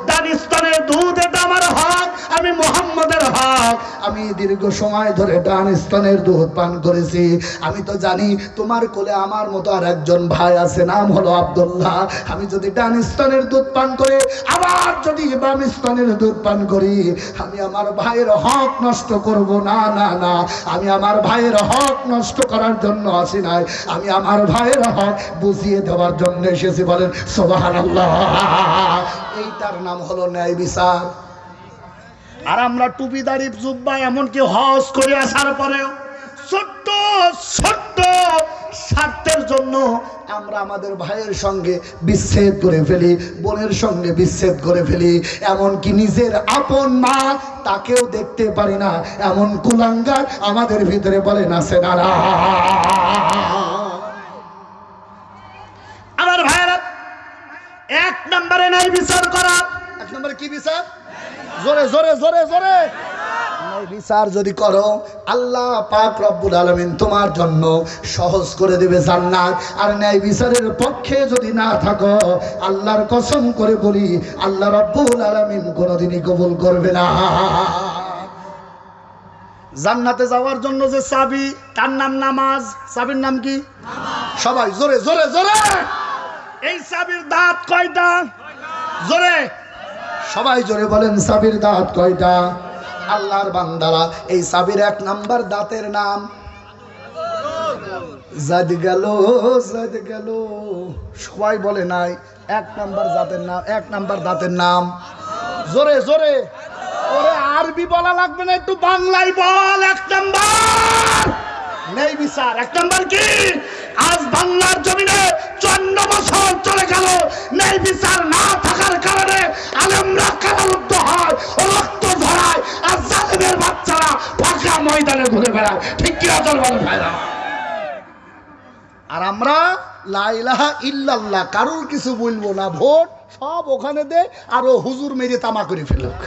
Speaker 2: ডান স্তনের দুধ এটা আমার হক, আমি মুহাম্মদের হক।
Speaker 1: আমি দীর্ঘ সময় ধরে ডান স্তনের দুধ পান করেছি। আমি তো জানি তোমার কোলে আমার মতো আর একজন ভাই আছে, নাম হলো আব্দুল্লাহ। আমি যদি ডান স্তনের দুধ পান করে আবার যদি বাম স্তনের দুধ পান করি, আমি আমার ভাইয়ের হক নষ্ট করব না। না না, আমি আমার ভাইয়ের হক নষ্ট করার জন্য আসি নাই, আমি আমার ভাইয়ের হক বুঝিয়ে দেওয়ার জন্য এসেছি। বলেন সুবহানাল্লাহ। এইটার নাম হলো ন্যায় বিচার।
Speaker 2: আর আমরা টুপি দাড়ি জুব্বা এমনকি হজ করে আসার পরেও ছোট্ট ছোট্ট স্বার্থের জন্য
Speaker 1: আমরা আমাদের ভাইয়ের সঙ্গে বিচ্ছেদ করে ফেলি, বোনের সঙ্গে বিচ্ছেদ করে ফেলি। এমনকি নিজের আপন মা তাকেও দেখতে পারি না, এমন কুলাঙ্গার আমাদের ভিতরে বলেন আছে না?
Speaker 2: আমার ভাইয়েরা, এক নম্বরে নাই বিচার করা।
Speaker 1: এক নম্বরে কি বিচার?
Speaker 2: জোরে জোরে জোরে জোরে।
Speaker 1: ন্যায় বিচার যদি করো আল্লাহ পাক রব্বুল আলামিন তোমার জন্য সহজ করে দেবে জান্নাত। আর ন্যায় বিচারের পক্ষে যদি না থাকো আল্লাহর কসম করে বলি আল্লাহ রব্বুল আলামিন কোনোদিনই কবুল করবে না।
Speaker 2: জান্নাতে যাওয়ার জন্য যে চাবি তার নাম নামাজ। চাবির নাম কি? সবাই জোরে জোরে জোরে। এই চাবির দাঁত কয়টা? জোরে
Speaker 1: সবাই জোরে বলেন চাবির দাঁত কয়টা? আল্লাহর বান্দারা এই চাবির 1 নাম্বার দাঁতের নাম জাদ গেল জাদ গেল। সবাই বলে নাই 1 নাম্বার দাঁতের নাম, 1 নাম্বার দাঁতের নাম।
Speaker 2: জোরে জোরে। ওরে আরবি বলা লাগবে না, একটু বাংলায় বল। 1 নাম্বার ন্যায় বিচার। 1 নাম্বার কি? আজ বাংলার জমিনে 54 বছর চলে গেল ন্যায় বিচার না থাকার কারণে আলেমরা কারারুদ্ধ হয়, রক্ত ঝরায়, আর জালেমের বাচ্চারা ফাঁকা ময়দানে ঘুরে বেড়ায়। ঠিক কি আদল বলে ভাইরা?
Speaker 1: আর আমরা লা ইলাহা ইল্লাল্লাহ কারোর কিছু বলবো না, ভোট সব ওখানে দে আর ও হুজুর মেরে তামা করে ফেলুক।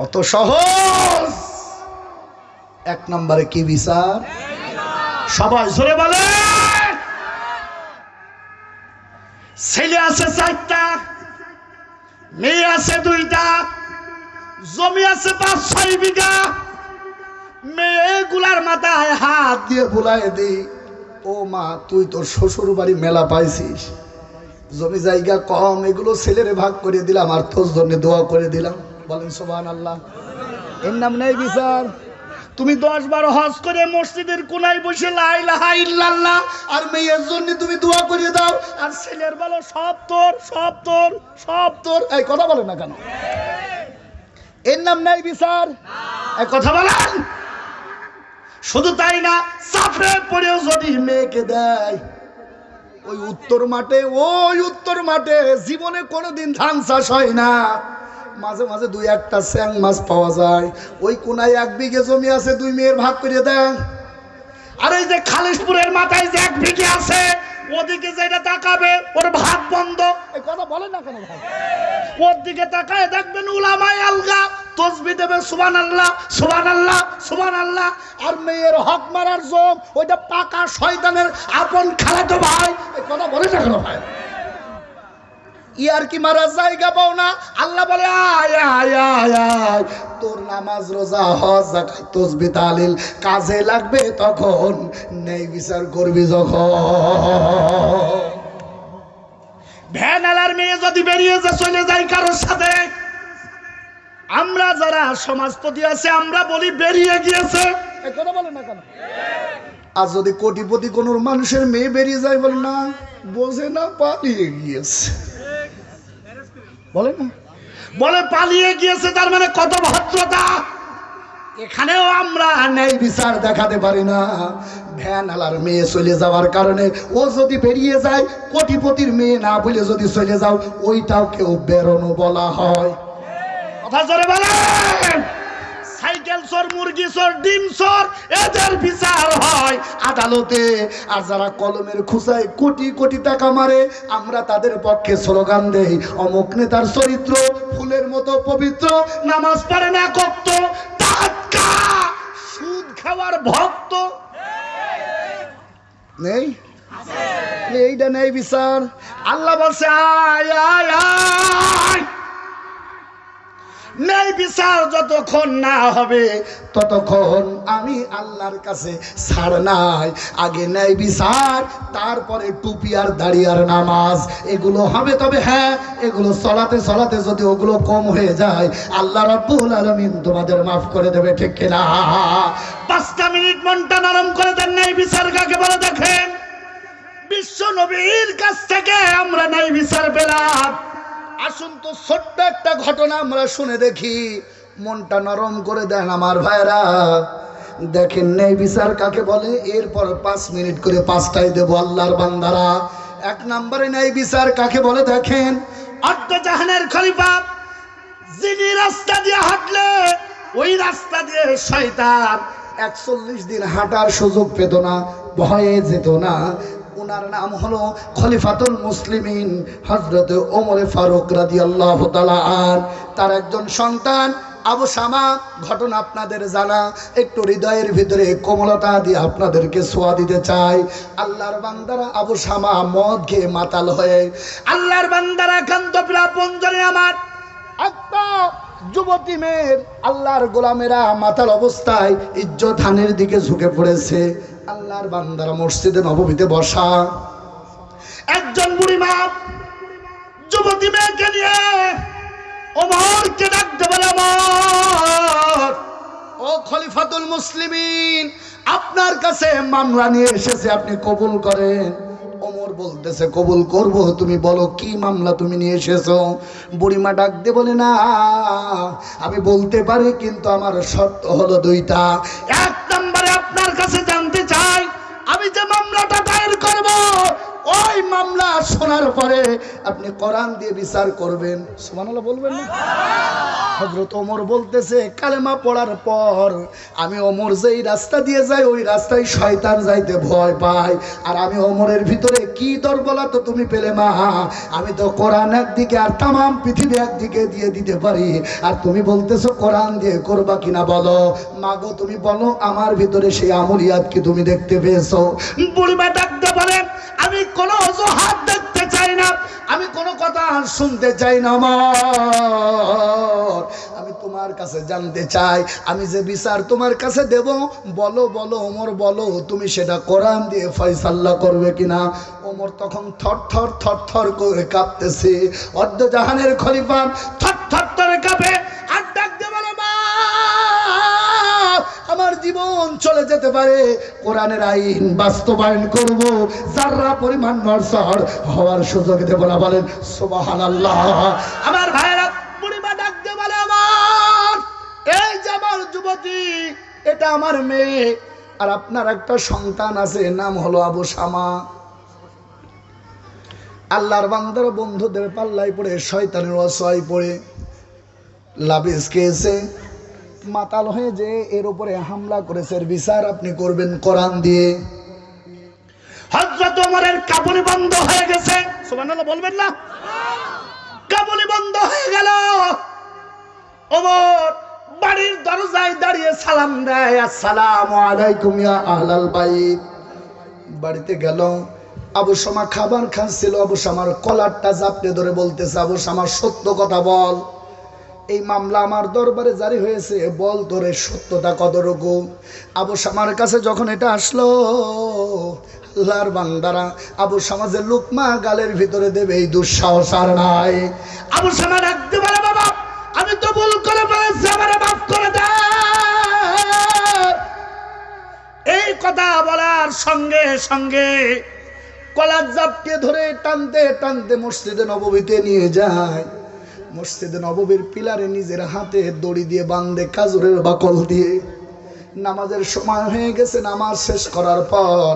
Speaker 2: অত সহজ।
Speaker 1: 1 নম্বরে কি বিচার?
Speaker 2: সবাই জোরে বলে। ছেলে আছে 4টা, মেয়ে আছে 2টা, জমি আছে 5-6 বিঘা। মেয়েগুলার মাথায় হাত
Speaker 1: দিয়ে বুলাই দি, ও মা তুই তোর শ্বশুর বাড়ি মেলা পাইছিস, জমি জায়গা কম, এগুলো ছেলেরে ভাগ করে দিলাম আর তোর জন্য দোয়া করে দিলাম। বলেন সুবহানাল্লাহ। এর নাম নেই বিচার।
Speaker 2: তুমি 10-12 হজ করে মসজিদের কোনায় বসে লা ইলাহা ইল্লাল্লাহ
Speaker 1: আর মেয়ের জন্য তুমি দোয়া করে দাও,
Speaker 2: আর ছেলের বলো সব তোর সব তোর সব তোর।
Speaker 1: এই কথা বলে না কেন? এর নাম নেই বিচার।
Speaker 2: এই কথা বলেন। শুধু তাই না, চাপড়ে পড়েও যদি
Speaker 1: মেয়েকে দেয় ওই উত্তর মাঠে জীবনে কোনোদিন ধান চাষ হয় না, মাঝে মাঝে 2-1টা স্যাং মাছ পাওয়া যায়, ওই কোনায় 1 বিঘে জমি আছে, 2 মেয়ের ভাগ করে দেন।
Speaker 2: আর এই যে খালিশপুরের মাথায় যে 1 বিঘে আছে, ওদিকে যেটা তাকাবে ওর ভাত বন্ধ।
Speaker 1: এই কথা বলে না কেন ভাই?
Speaker 2: ওর দিকে তাকায় দেখবেন উলামায়ে আলগা তাসবিহ দেবে সুবহানাল্লাহ সুবহানাল্লাহ সুবহানাল্লাহ।
Speaker 1: আর মেয়ের হক মারার জোক ওইটা পাকা শয়তানের আপন খালাতো ভাই। এই কথা বলে না কেন ভাই? ইয়ার কি মারার জায়গা পাও না? আল্লাহ বলে আয় আয় আয় আয়, তোর নামাজ রোজা হজ যাকাত তাসবিহ তাহলিল কাজে লাগবে তখন, ন্যায় বিচার করবি যখন।
Speaker 2: ভ্যানালার মেয়ে যদি বেরিয়ে যে চলে যায় কারোর সাথে, আমরা যারা সমাজপতি আছে আমরা বলি বেরিয়ে গিয়েছে।
Speaker 1: এই কথা বলে না কেন? আর যদি কোটিপতি কোন মানুষের মেয়ে বেরিয়ে যায়, বলে না বোঝে না পালিয়ে গিয়েছে, বলে না,
Speaker 2: বলে পালিয়ে গিয়েছে, তার মানে কত ভদ্রতা। এখানেও আমরা
Speaker 1: ন্যায় বিচার দেখাতে পারি না। ভ্যানালার মেয়ে চলে যাওয়ার কারণে ও যদি বেরিয়ে যায়, কোটিপতির মেয়ে না বলে যদি চলে যাও, ওইটাও কেউ বেরোনো বলা হয়।
Speaker 2: কথা জোরে বলেন। সাইকেল চোর, মুরগি চোর, ডিম চোর, এদের বিচার হয়
Speaker 1: আদালতে। আর যারা কলমের খুঁচায় কোটি কোটি টাকা মারে, আমরা তাদের পক্ষে স্লোগান দেই অমুক নেতার চরিত্র ফুলের মতো পবিত্র,
Speaker 2: নামাজ পড়ে না কত টাকা, সুদ খাওয়ার ভক্ত
Speaker 1: নেই। এইটা নেই বিচার।
Speaker 2: আল্লাহ বলছে আয় আয় আয়। ন্যায় বিচার যতক্ষণ না হবে
Speaker 1: ততক্ষণ আমি আল্লাহর কাছে ছাড় নাই। আগে ন্যায় বিচার, তারপরে টুপি আর দাড়ি আর নামাজ, এগুলো হবে। তবে হ্যাঁ, এগুলো চলাতে চলাতে যদি ওগুলো কম হয়ে যায়, আল্লাহ রাব্বুল আলামিন তোমাদের মাফ করে দেবে, ঠিক কিনা?
Speaker 2: 5টা মিনিট মনটা নরম করে দেন। ন্যায় বিচার কাকে বলে দেখেন। বিশ্ব নবীর কাছ থেকে আমরা ন্যায় বিচার পেলাম।
Speaker 1: আসুন তো ছোট্ট একটা ঘটনা আমরা শুনে দেখি, মনটা নরম করে দেন আমার ভাইরা। দেখেন ন্যায় বিচার কাকে বলে। এরপর 5 মিনিট করে 5টাই দেবো আল্লাহর বান্দারা। 1 নম্বরে ন্যায় বিচার কাকে বলে দেখেন।
Speaker 2: অর্ধ জাহানের খলিফা, যিনি রাস্তা দিয়ে হাঁটলে ওই রাস্তা দিয়ে শয়তান
Speaker 1: 41 দিন হাঁটার সুযোগ পেত না, ভয়ে যেত না। ওনার নাম হলো খলিফাতুল মুসলিমিন হযরত ওমর ফারুক রাদিয়াল্লাহু তাআলা আন। তার একজন সন্তান আবু শামা। ঘটনা আপনাদের জানা, একটু হৃদয়ের ভিতরে কোমলতা দিয়ে আপনাদেরকে ছোঁয়া দিতে চাই। আল্লাহর বান্দারা আবু শামা মদ খেয়ে মাতাল হয়ে,
Speaker 2: আল্লাহর বান্দারা কান্ত প্রাপঞ্জনে আমার
Speaker 1: একটা যুবতী মেয়ের আল্লাহর গোলামেরা মাতাল অবস্থায় ইজ্জত হানির দিকে ঝুঁকে পড়েছে। আল্লাহর বান্দারা মসজিদে নববীতে বসা,
Speaker 2: একজন বুড়ি মা যুবতী মেয়েকে নিয়ে ওমরকে ডাকতে বলে, ওমর,
Speaker 1: ও খলিফাতুল মুসলিমিন, আপনার কাছে মামলা নিয়ে এসেছে, আপনি কবুল করেন। ওমর বলতেছে কবুল করব, তুমি বলো কি মামলা তুমি নিয়ে এসেছো। বুড়িমা ডাক দিয়ে বলে, না আমি বলতে পারি, কিন্তু আমার শর্ত হলো দুইটা।
Speaker 2: এক নম্বরে আপনার কাছে জানতে চাই, আমি যে মামলাটা দায়ের করব,
Speaker 1: ওই মামলা শোনার পরে আপনি কোরআন দিয়ে বিচার করবেন। সুবহানাল্লাহ বলবেন না? হযরত ওমর বলতেছে কালেমা পড়ার পর আমি ওমর যেই রাস্তা দিয়ে যাই ওই রাস্তায় শয়তান যাইতে ভয় পায়। আর আমি ওমরের ভিতরে কি দুর্বলতা তো তুমি পেলে মা? আমি তো কোরআন একদিকে আর তাম পৃথিবী একদিকে দিয়ে দিতে পারি, আর তুমি বলতেছো কোরআন দিয়ে করবা কিনা বলো। মাগো তুমি বলো, আমার ভিতরে সেই আমলিয়াত কি তুমি দেখতে পেয়েছো?
Speaker 2: বুড়িমা ডাকতে বলে, আমি কোনো অজুহাত দেখতে চাই না,
Speaker 1: আমি কোনো কথা শুনতে চাই না মা, আমি তোমার কাছে জানতে চাই, আমি যে বিচার তোমার কাছে দেব, বলো বলো ওমর বলো, তুমি সেটা কোরআন দিয়ে ফয়সালা করবে কিনা। ওমর তখন থর করে কাঁপতেছে। অর্ধ জাহানের খলিফা
Speaker 2: থর করে কাঁপে আর ডাক দিয়ে বলে, মা,
Speaker 1: আমার জীবন চলে যেতে পারে, কোরআনের আইন বাস্তবায়ন করব, যারা পরিমাণ নড়চড় হওয়ার সুযোগ দেব না। বলেন সুবহানাল্লাহ।
Speaker 2: আমার ভাইরা, বুড়িমা ডাক দিয়ে বলে, আমার
Speaker 1: এই যে আমার যুবতী, এটা আমার মেয়ে, আর আপনার একটা সন্তান আছে, নাম হলো আবু শামা। আল্লাহর বান্দার বন্ধুদের পাল্লায় পড়ে, শয়তানের ওয়াসওয়ায় পড়ে লাবিজ খেয়েছে, মাতাল হয়ে যে এর উপরে হামলা করেছে, এর বিচার আপনি করবেন কোরআন দিয়ে।
Speaker 2: হযরত ওমরের কাবুলি বন্ধ হয়ে গেছে। সুবহানাল্লাহ বলবেন না? কাবুলি বন্ধ হয়ে গেল। ওমর বাড়ির দরজায় দাঁড়িয়ে সালাম দেয়, আসসালামু
Speaker 1: আলাইকুম ইয়া আহলাল বাইত। বাড়িতে গেল, আবু শামা খাবার খাচ্ছিল, আবু শামার কলারটা জাপটে ধরে বলতেছে, আবু শামা সত্য কথা বল, এই মামলা আমার দরবারে জারি হয়েছে, বল তোরে সত্যতা কতটুকু। আবু শামার কাছে যখন এটা আসলো, আল্লাহর বান্দারা আবু শামা যে লুকমা গালের ভিতরে দেবে এই দুঃসাহস আর নাই।
Speaker 2: আবু শামা ডাকতে বলে, বাবা আমি তো ভুল করে ফেলেছি, আমারে মাফ করে দে। এই কথা বলার সঙ্গে সঙ্গে
Speaker 1: কলার জাপটে ধরে টানতে টানতে মসজিদে নববীতে নিয়ে যায়। মসজিদে নববীর পিলারে নিজের হাতে দড়ি দিয়ে বাঁধে, কাজুরের বাকল দিয়ে। নামাজের সময় হয়ে গেছে, নামাজ শেষ করার পর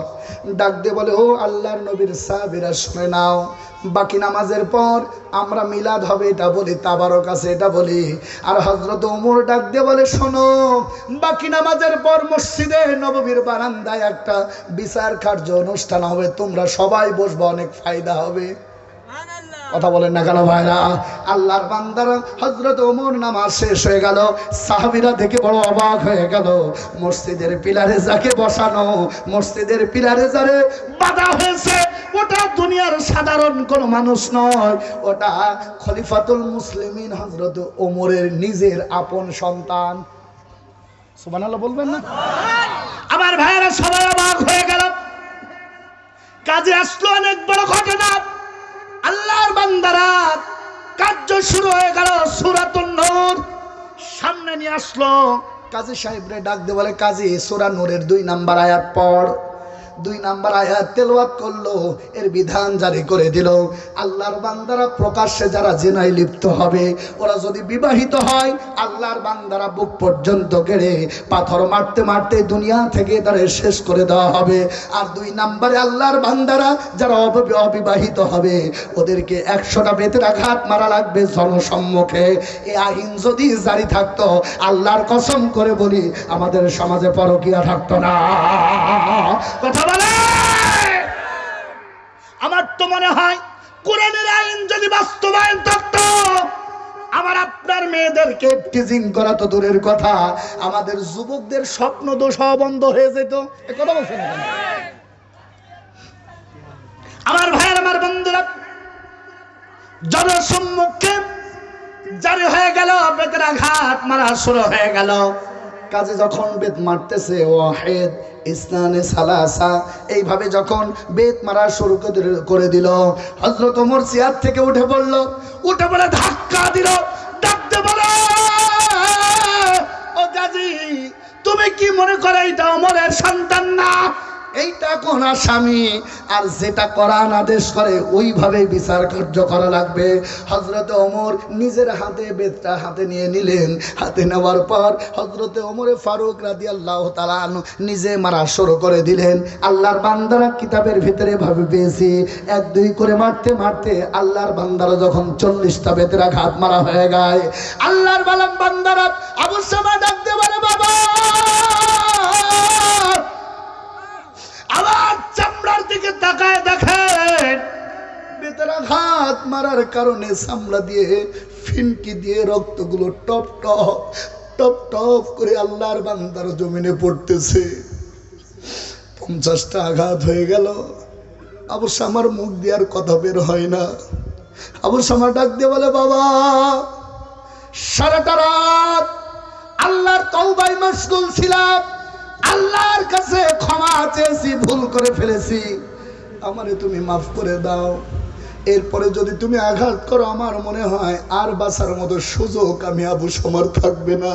Speaker 1: ডাক দিয়ে বলে, ও আল্লাহর নবীর সাহাবীরা শুনে নাও, বাকি নামাজের পর আমরা মিলাদ হবে এটা বলি, তাবারক আছে এটা বলি। আর হযরত ওমর ডাক দিয়ে বলে, শোনো, বাকি নামাজের পর মসজিদে নববীর বারান্দায় একটা বিচার কার্য অনুষ্ঠান হবে, তোমরা সবাই বসবে, অনেক ফায়দা হবে। কথা বলেন না কেন ভাইরা? আল্লাহর বান্দারা হযরত ওমর নামাজ শেষ হয়ে গেল, সাহাবীরা দেখে বড় অবাক হয়ে গেল। মসজিদের পিলারে যাকে বসানো, মসজিদের পিলারে যারে বাধা হয়েছে, ওটা দুনিয়ার সাধারণ কোনো মানুষ নয়, ওটা খলিফাতুল মুসলিমিন হযরত ওমরের নিজের আপন সন্তান। সুবহানাল্লাহ বলবেন না?
Speaker 2: আমার ভাইয়েরা সবাই অবাক হয়ে গেল। কাজে আসলো অনেক বড় ঘটনা। আল্লাহর বান্দারা, কার্য শুরু হয়ে গেল। সূরাতুন নূর সামনে নিয়ে আসলো।
Speaker 1: কাজী সাহেবরে ডাক দিয়ে বলে, কাজী সূরা নূরের 2 নাম্বার আয়াত পড়। 2 নাম্বার আয়াত তেলাওয়াত করলো, এর বিধান জারি করে দিল। আল্লাহর বান্দারা প্রকাশ্যে যারা জিনায় লিপ্ত হবে, ওরা যদি বিবাহিত হয়, আল্লাহর বান্দারা বুক পর্যন্ত গেড়ে পাথর মারতে মারতে দুনিয়া থেকে তাদের শেষ করে দেওয়া হবে। আর 2 নাম্বারে আল্লাহর বান্দারা যারা অবিবাহিত হবে, ওদেরকে 100টা বেতের আঘাত মারা লাগবে জনসম্মুখে। এই আইন যদি জারি থাকতো, আল্লাহর কসম করে বলি, আমাদের সমাজে পরকীয়া থাকতো না।
Speaker 2: কথা বলে তো মনে হয় কোরআনের আইন যদি বাস্তবায়ন থাকতো, আমার আপনার মেয়েদেরকে টিজিং করা তো দূরের কথা, আমাদের যুবকদের স্বপ্ন দোষ বন্ধ হয়ে যেত। এ কথা বলছেন না কেন? আমার ভাইয়ের, আমার বন্ধুরা, জনসম্মুখে জারি হয়ে গেল, বেতের আঘাত মারা শুরু হয়ে গেল। কাজে যখন বেত মারতেছে ওয়াহিদ ইসনানে সালাসা, এইভাবে যখন বেত মারা শুরু করে দিল, হযরত ওমর চেয়ার থেকে উঠে পড়ল, উঠে পড়ে ধাক্কা দিল, ডাকতে বলো, ও গাজী, তুমি কি মনে করো এটা ওমরের সন্তান না? এইটা কোন আসামি, আর যেটা কোরআন আদেশ করে ওইভাবে বিচার কার্য করা লাগবে। হযরত ওমর নিজের হাতে বেতটা হাতে নিয়ে নিলেন। হাতে নেওয়ার পর হযরত ওমরে ফারুক রাদিয়াল্লাহু তাআলা আনহু নিজে মারা শুরু করে দিলেন। আল্লাহর বান্দারা কিতাবের ভিতরে ভাবে পেয়েছি, এক দুই করে মারতে মারতে আল্লাহর বান্দারা যখন 40টা বেতের আঘাত মারা হয়ে যায়, আল্লাহর বান্দারা আবু সামা ডাকতে বলে, বাবা, আবার চামড়ার দিকে তাকায় দেখেন বেতের আঘাত মারার কারণে চামড়া দিয়ে ফিনকি দিয়ে রক্তগুলো টপ টপ টপ টপ করে আল্লাহর বান্দার জমিনে পড়তেছে। 50টা আঘাত হয়ে গেল। আবু সামার মুখ দিয়ে আর কথা বের হয় না। আবু সামা ডাক দিয়ে বলে, বাবা, সারাটা রাত আল্লাহর তওবায় মশগুল ছিলাম, আল্লাহর কাছে ক্ষমা চেয়েছি, ভুল করে ফেলেছি, আমারে তুমি মাফ করে দাও। এরপরে যদি তুমি আঘাত করো, আমার মনে হয় আর বাঁচার মতো সুযোগ আমি আবু সামার থাকবে না।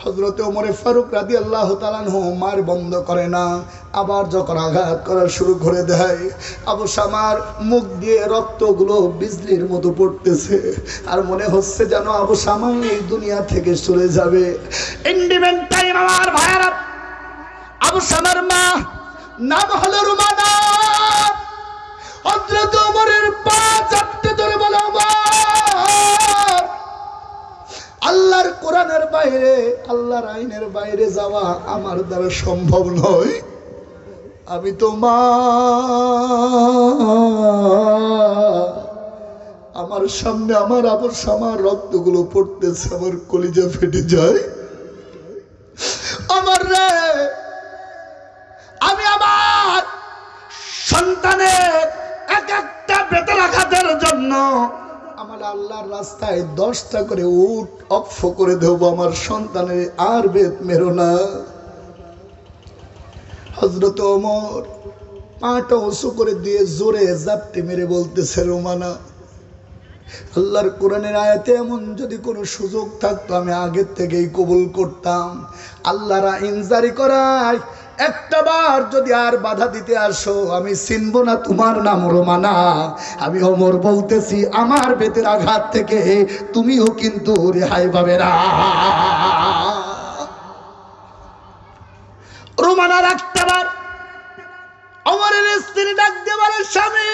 Speaker 2: হযরত ওমরে ফারুক রাদিয়াল্লাহু তাআলা আনহু মার বন্ধ করে না, আবার যখন আঘাত করা শুরু করে দেয়, আবু সামার মুখ দিয়ে রক্তগুলো বিজলির মতো পড়তেছে, আর মনে হচ্ছে যেন আবু সামা এই দুনিয়া থেকে চলে যাবে। ইন্ডিমেন্ট টাইম আমার ভাইরা, আবু সামার মা নাম হলো রুমানা। হযরত ওমরের পা চাপতে ধরে বলে, আল্লাহর কোরআনের বাইরে, আল্লাহর আইনের বাইরে যাওয়া আমার দ্বারা সম্ভব নয়। আমি তো মা, আমার সামনে আমার আবু সামার রক্তগুলো পড়তেছে, আমার কলিজা ফেটে যায়। আমার রে, আমি আমার সন্তানের এক একটা বেতের আঘাতের জন্য আমার আল্লাহর রাস্তায় 10টা করে উট অক্ষ করে দেবো, আমার সন্তানের আর বেত মেরো না। হযরত ওমর পাটা উঁচু করে দিয়ে জোরে জাপটে মেরে বলতেছে, রোমানা, আল্লাহর কোরআনের আয়াতে এমন যদি কোনো সুযোগ থাকতো আমি আগের থেকেই কবুল করতাম। আল্লাহর আইন জারি করায় একটা বার যদি আর বাধা দিতে আসো, আমি চিনব না তোমার নাম রোমানা। আমি ওমর বলতেছি, আমার বেতের আঘাত থেকে তুমিও কিন্তু রেহাই পাবে না। রোমানার একটা বার ওমরের স্ত্রী ডাক দিয়ে বলে, স্বামী,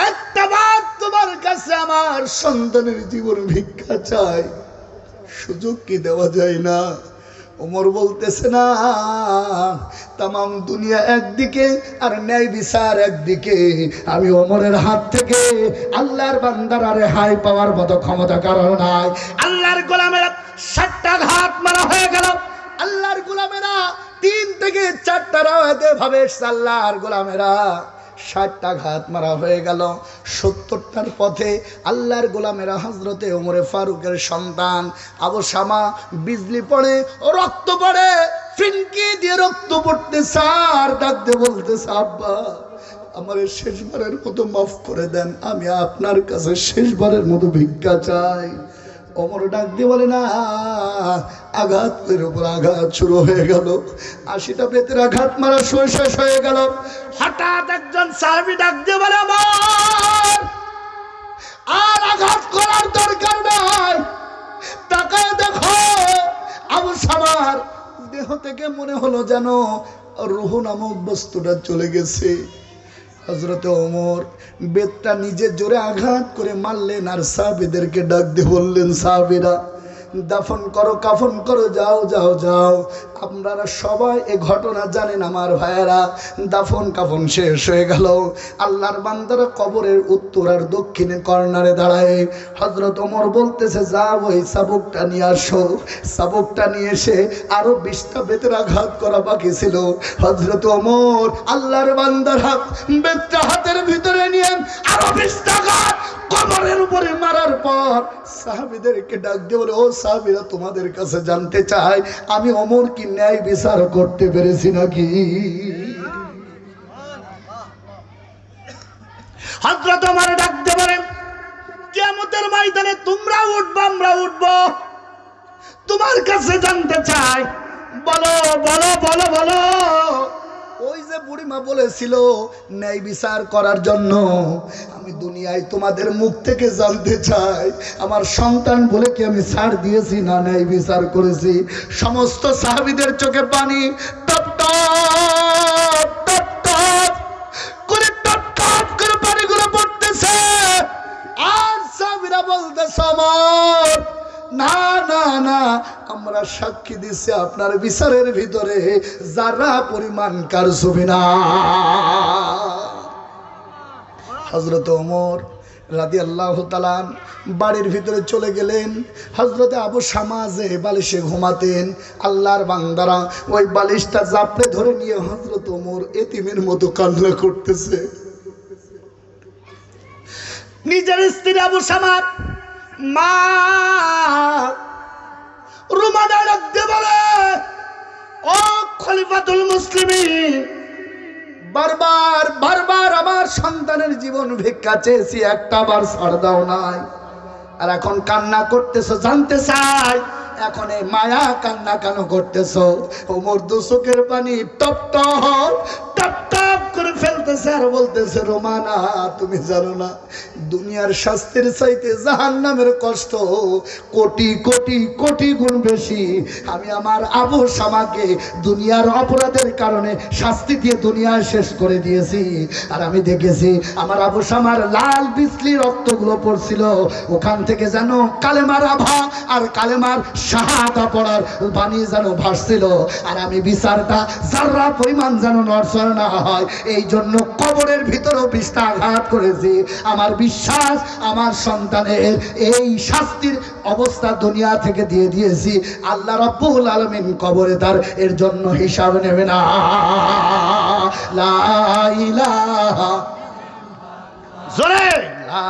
Speaker 2: একটা বার তোমার কাছে আমার সন্তানের জীবন ভিক্ষা চাই, সুযোগ কি দেওয়া যায় না? ওমর বলতেছে, না, তামাম দুনিয়া একদিকে আর ন্যায় বিচার একদিকে, আমি ওমরের হাত থেকে আল্লাহর বান্দারা রেহাই পাওয়ার মতো ক্ষমতা কারণ নাই। আল্লাহর গোলামেরা 60টা ঘাত মারা হয়ে গেল। আল্লাহর গোলামেরা 3 থেকে 4টা রাওয়াতে ভাবে আল্লাহর গোলামেরা 60টা ঘাত মারা হয়ে গেল। 70টার পথে আল্লাহর গোলামেরা হযরতে ওমরে ফারুকের সন্তান আবু সামা বিজলি পড়ে, রক্ত পড়ে, ফিনকি দিয়ে রক্ত পড়তে সার ডাকতে বলতেছে, আব্বা, আমার শেষবারের মতো মাফ করে দেন, আমি আপনার কাছে শেষবারের মতো ভিক্ষা চাই। ওমর ডাক দিয়ে বলে, না, আঘাতের উপর আঘাত শুরু হয়ে গেল। 80টা বেতের আঘাত মারা শেষ হয়ে গেল। হঠাৎ একজন সাহাবী ডাক দিয়ে বলে, আমার আর আঘাত করার দরকার নাই, তাকায় দেখো, আবু সামার দেহ থেকে মনে হলো যেন রূহ নামক বস্তুটা চলে গেছে। হযরত ওমর বেতটা নিজে জোরে আঘাত করে মারলেন, আর সাহাবীদেরকে ডাক দিয়ে বললেন, সাহাবীরা,
Speaker 1: দাফন করো, কাফন করো, যাও যাও যাও। আপনারা সবাই এ ঘটনা জানেন আমার ভাইয়েরা। দাফন কাফন শেষ হয়ে গেল। আল্লাহর বান্দারা কবরের উত্তর আর দক্ষিণে কর্নারে দাঁড়ায়। হযরত ওমর বলতেছে, যাও ওই চাবুকটা নিয়ে আসো। চাবুকটা নিয়ে এসে আরো 20টা বেতের আঘাত করা বাকি ছিল। হযরত ওমর আল্লাহর বান্দারা বেতটা হাতের ভিতরে নিয়ে আরো 20টা আঘাত কবরের উপরে মারার পর সাহাবীদেরকে ডাক দিয়ে বলে, ও সাহাবীরা, তোমাদের কাছে জানতে চাই আমি ওমর কি ন্যায় বিচার করতে পেরেছি নাকি?
Speaker 2: হযরত ওমর ডাক দিয়ে বলেন, কিয়ামতের ময়দানে তোমরা উঠবা, আমরা উঠবো, তোমার কাছে জানতে চাই, বলো বলো বলো বলো।
Speaker 1: ওই যে বুড়িমা বলেছিল ন্যায় বিচার করার জন্য, আমি দুনিয়ায় তোমাদের মুখ থেকে জানতে চাই আমার সন্তান বলে কি আমি ছাড় দিয়েছি না ন্যায় বিচার করেছি? সমস্ত সাহাবীদের চোখে পানি টপ টপ টপ টপ করে টপ টপ করে পানিগুলো পড়তেছে। আর সাহাবীরা বলতেছে, ওমর না না না, আমরা সাক্ষী দিচ্ছি আপনার বিচারের ভিতরে যারা পরিমাণ কারসুবি না। হযরত ওমর রাদিয়াল্লাহু তাআলা বাড়ির ভিতরে চলে গেলেন। হযরতে আবু শামা যে বালিশে ঘুমাতেন, আল্লাহর বান্দারা ওই বালিশটা জাপড়ে ধরে নিয়ে হযরত ওমর এতিমের মতো কান্না করতেছে।
Speaker 2: নিজের স্ত্রী আবু শামা মা রুমানা ডাক দিয়ে বলে, ও খলিফাতুল মুসলিমিন,
Speaker 1: বারবার বারবার আমার সন্তানের জীবন ভিক্ষা চেয়েছি, একটা বার ছাড় দাও নাই, আর এখন কান্না করতেছো, জানতে চাই এখন এই মায়া কান্না কেন করতেছো? ওমর দু চোখের পানি টপ টপ টপ টপ করে ফেলতেছে আর বলতেছে, রোমানা তুমি জানো না দুনিয়ার শাস্তির চাইতে জাহান্নামের কষ্ট কোটি কোটি কোটি গুণ বেশি। আমি আমার আবু শামাকে দুনিয়ার অপরাধের কারণে শাস্তি দিয়ে দুনিয়া শেষ করে দিয়েছি, আর আমি দেখেছি আমার আবু শামার লাল বিজলি রক্তগুলো পড়ছিল, ওখান থেকে যেন কালেমার আভা আর কালেমার শাহাদা পড়ার বাণী যেন ভাসছিল, আর আমি বিচারটা যারা পরিমাণ যেন নড়চড় না হয় এই জন্য কবরের ভিতরেও 20টা আঘাত করেছি। আমার বিশ্বাস আমার সন্তানের এই শাস্তির অবস্থা দুনিয়া থেকে দিয়ে দিয়েছি, আল্লাহ রাব্বুল আলামিন কবরে তার এর জন্য হিসাব নেবে না। লা ইলাহা
Speaker 2: জোরে
Speaker 1: লা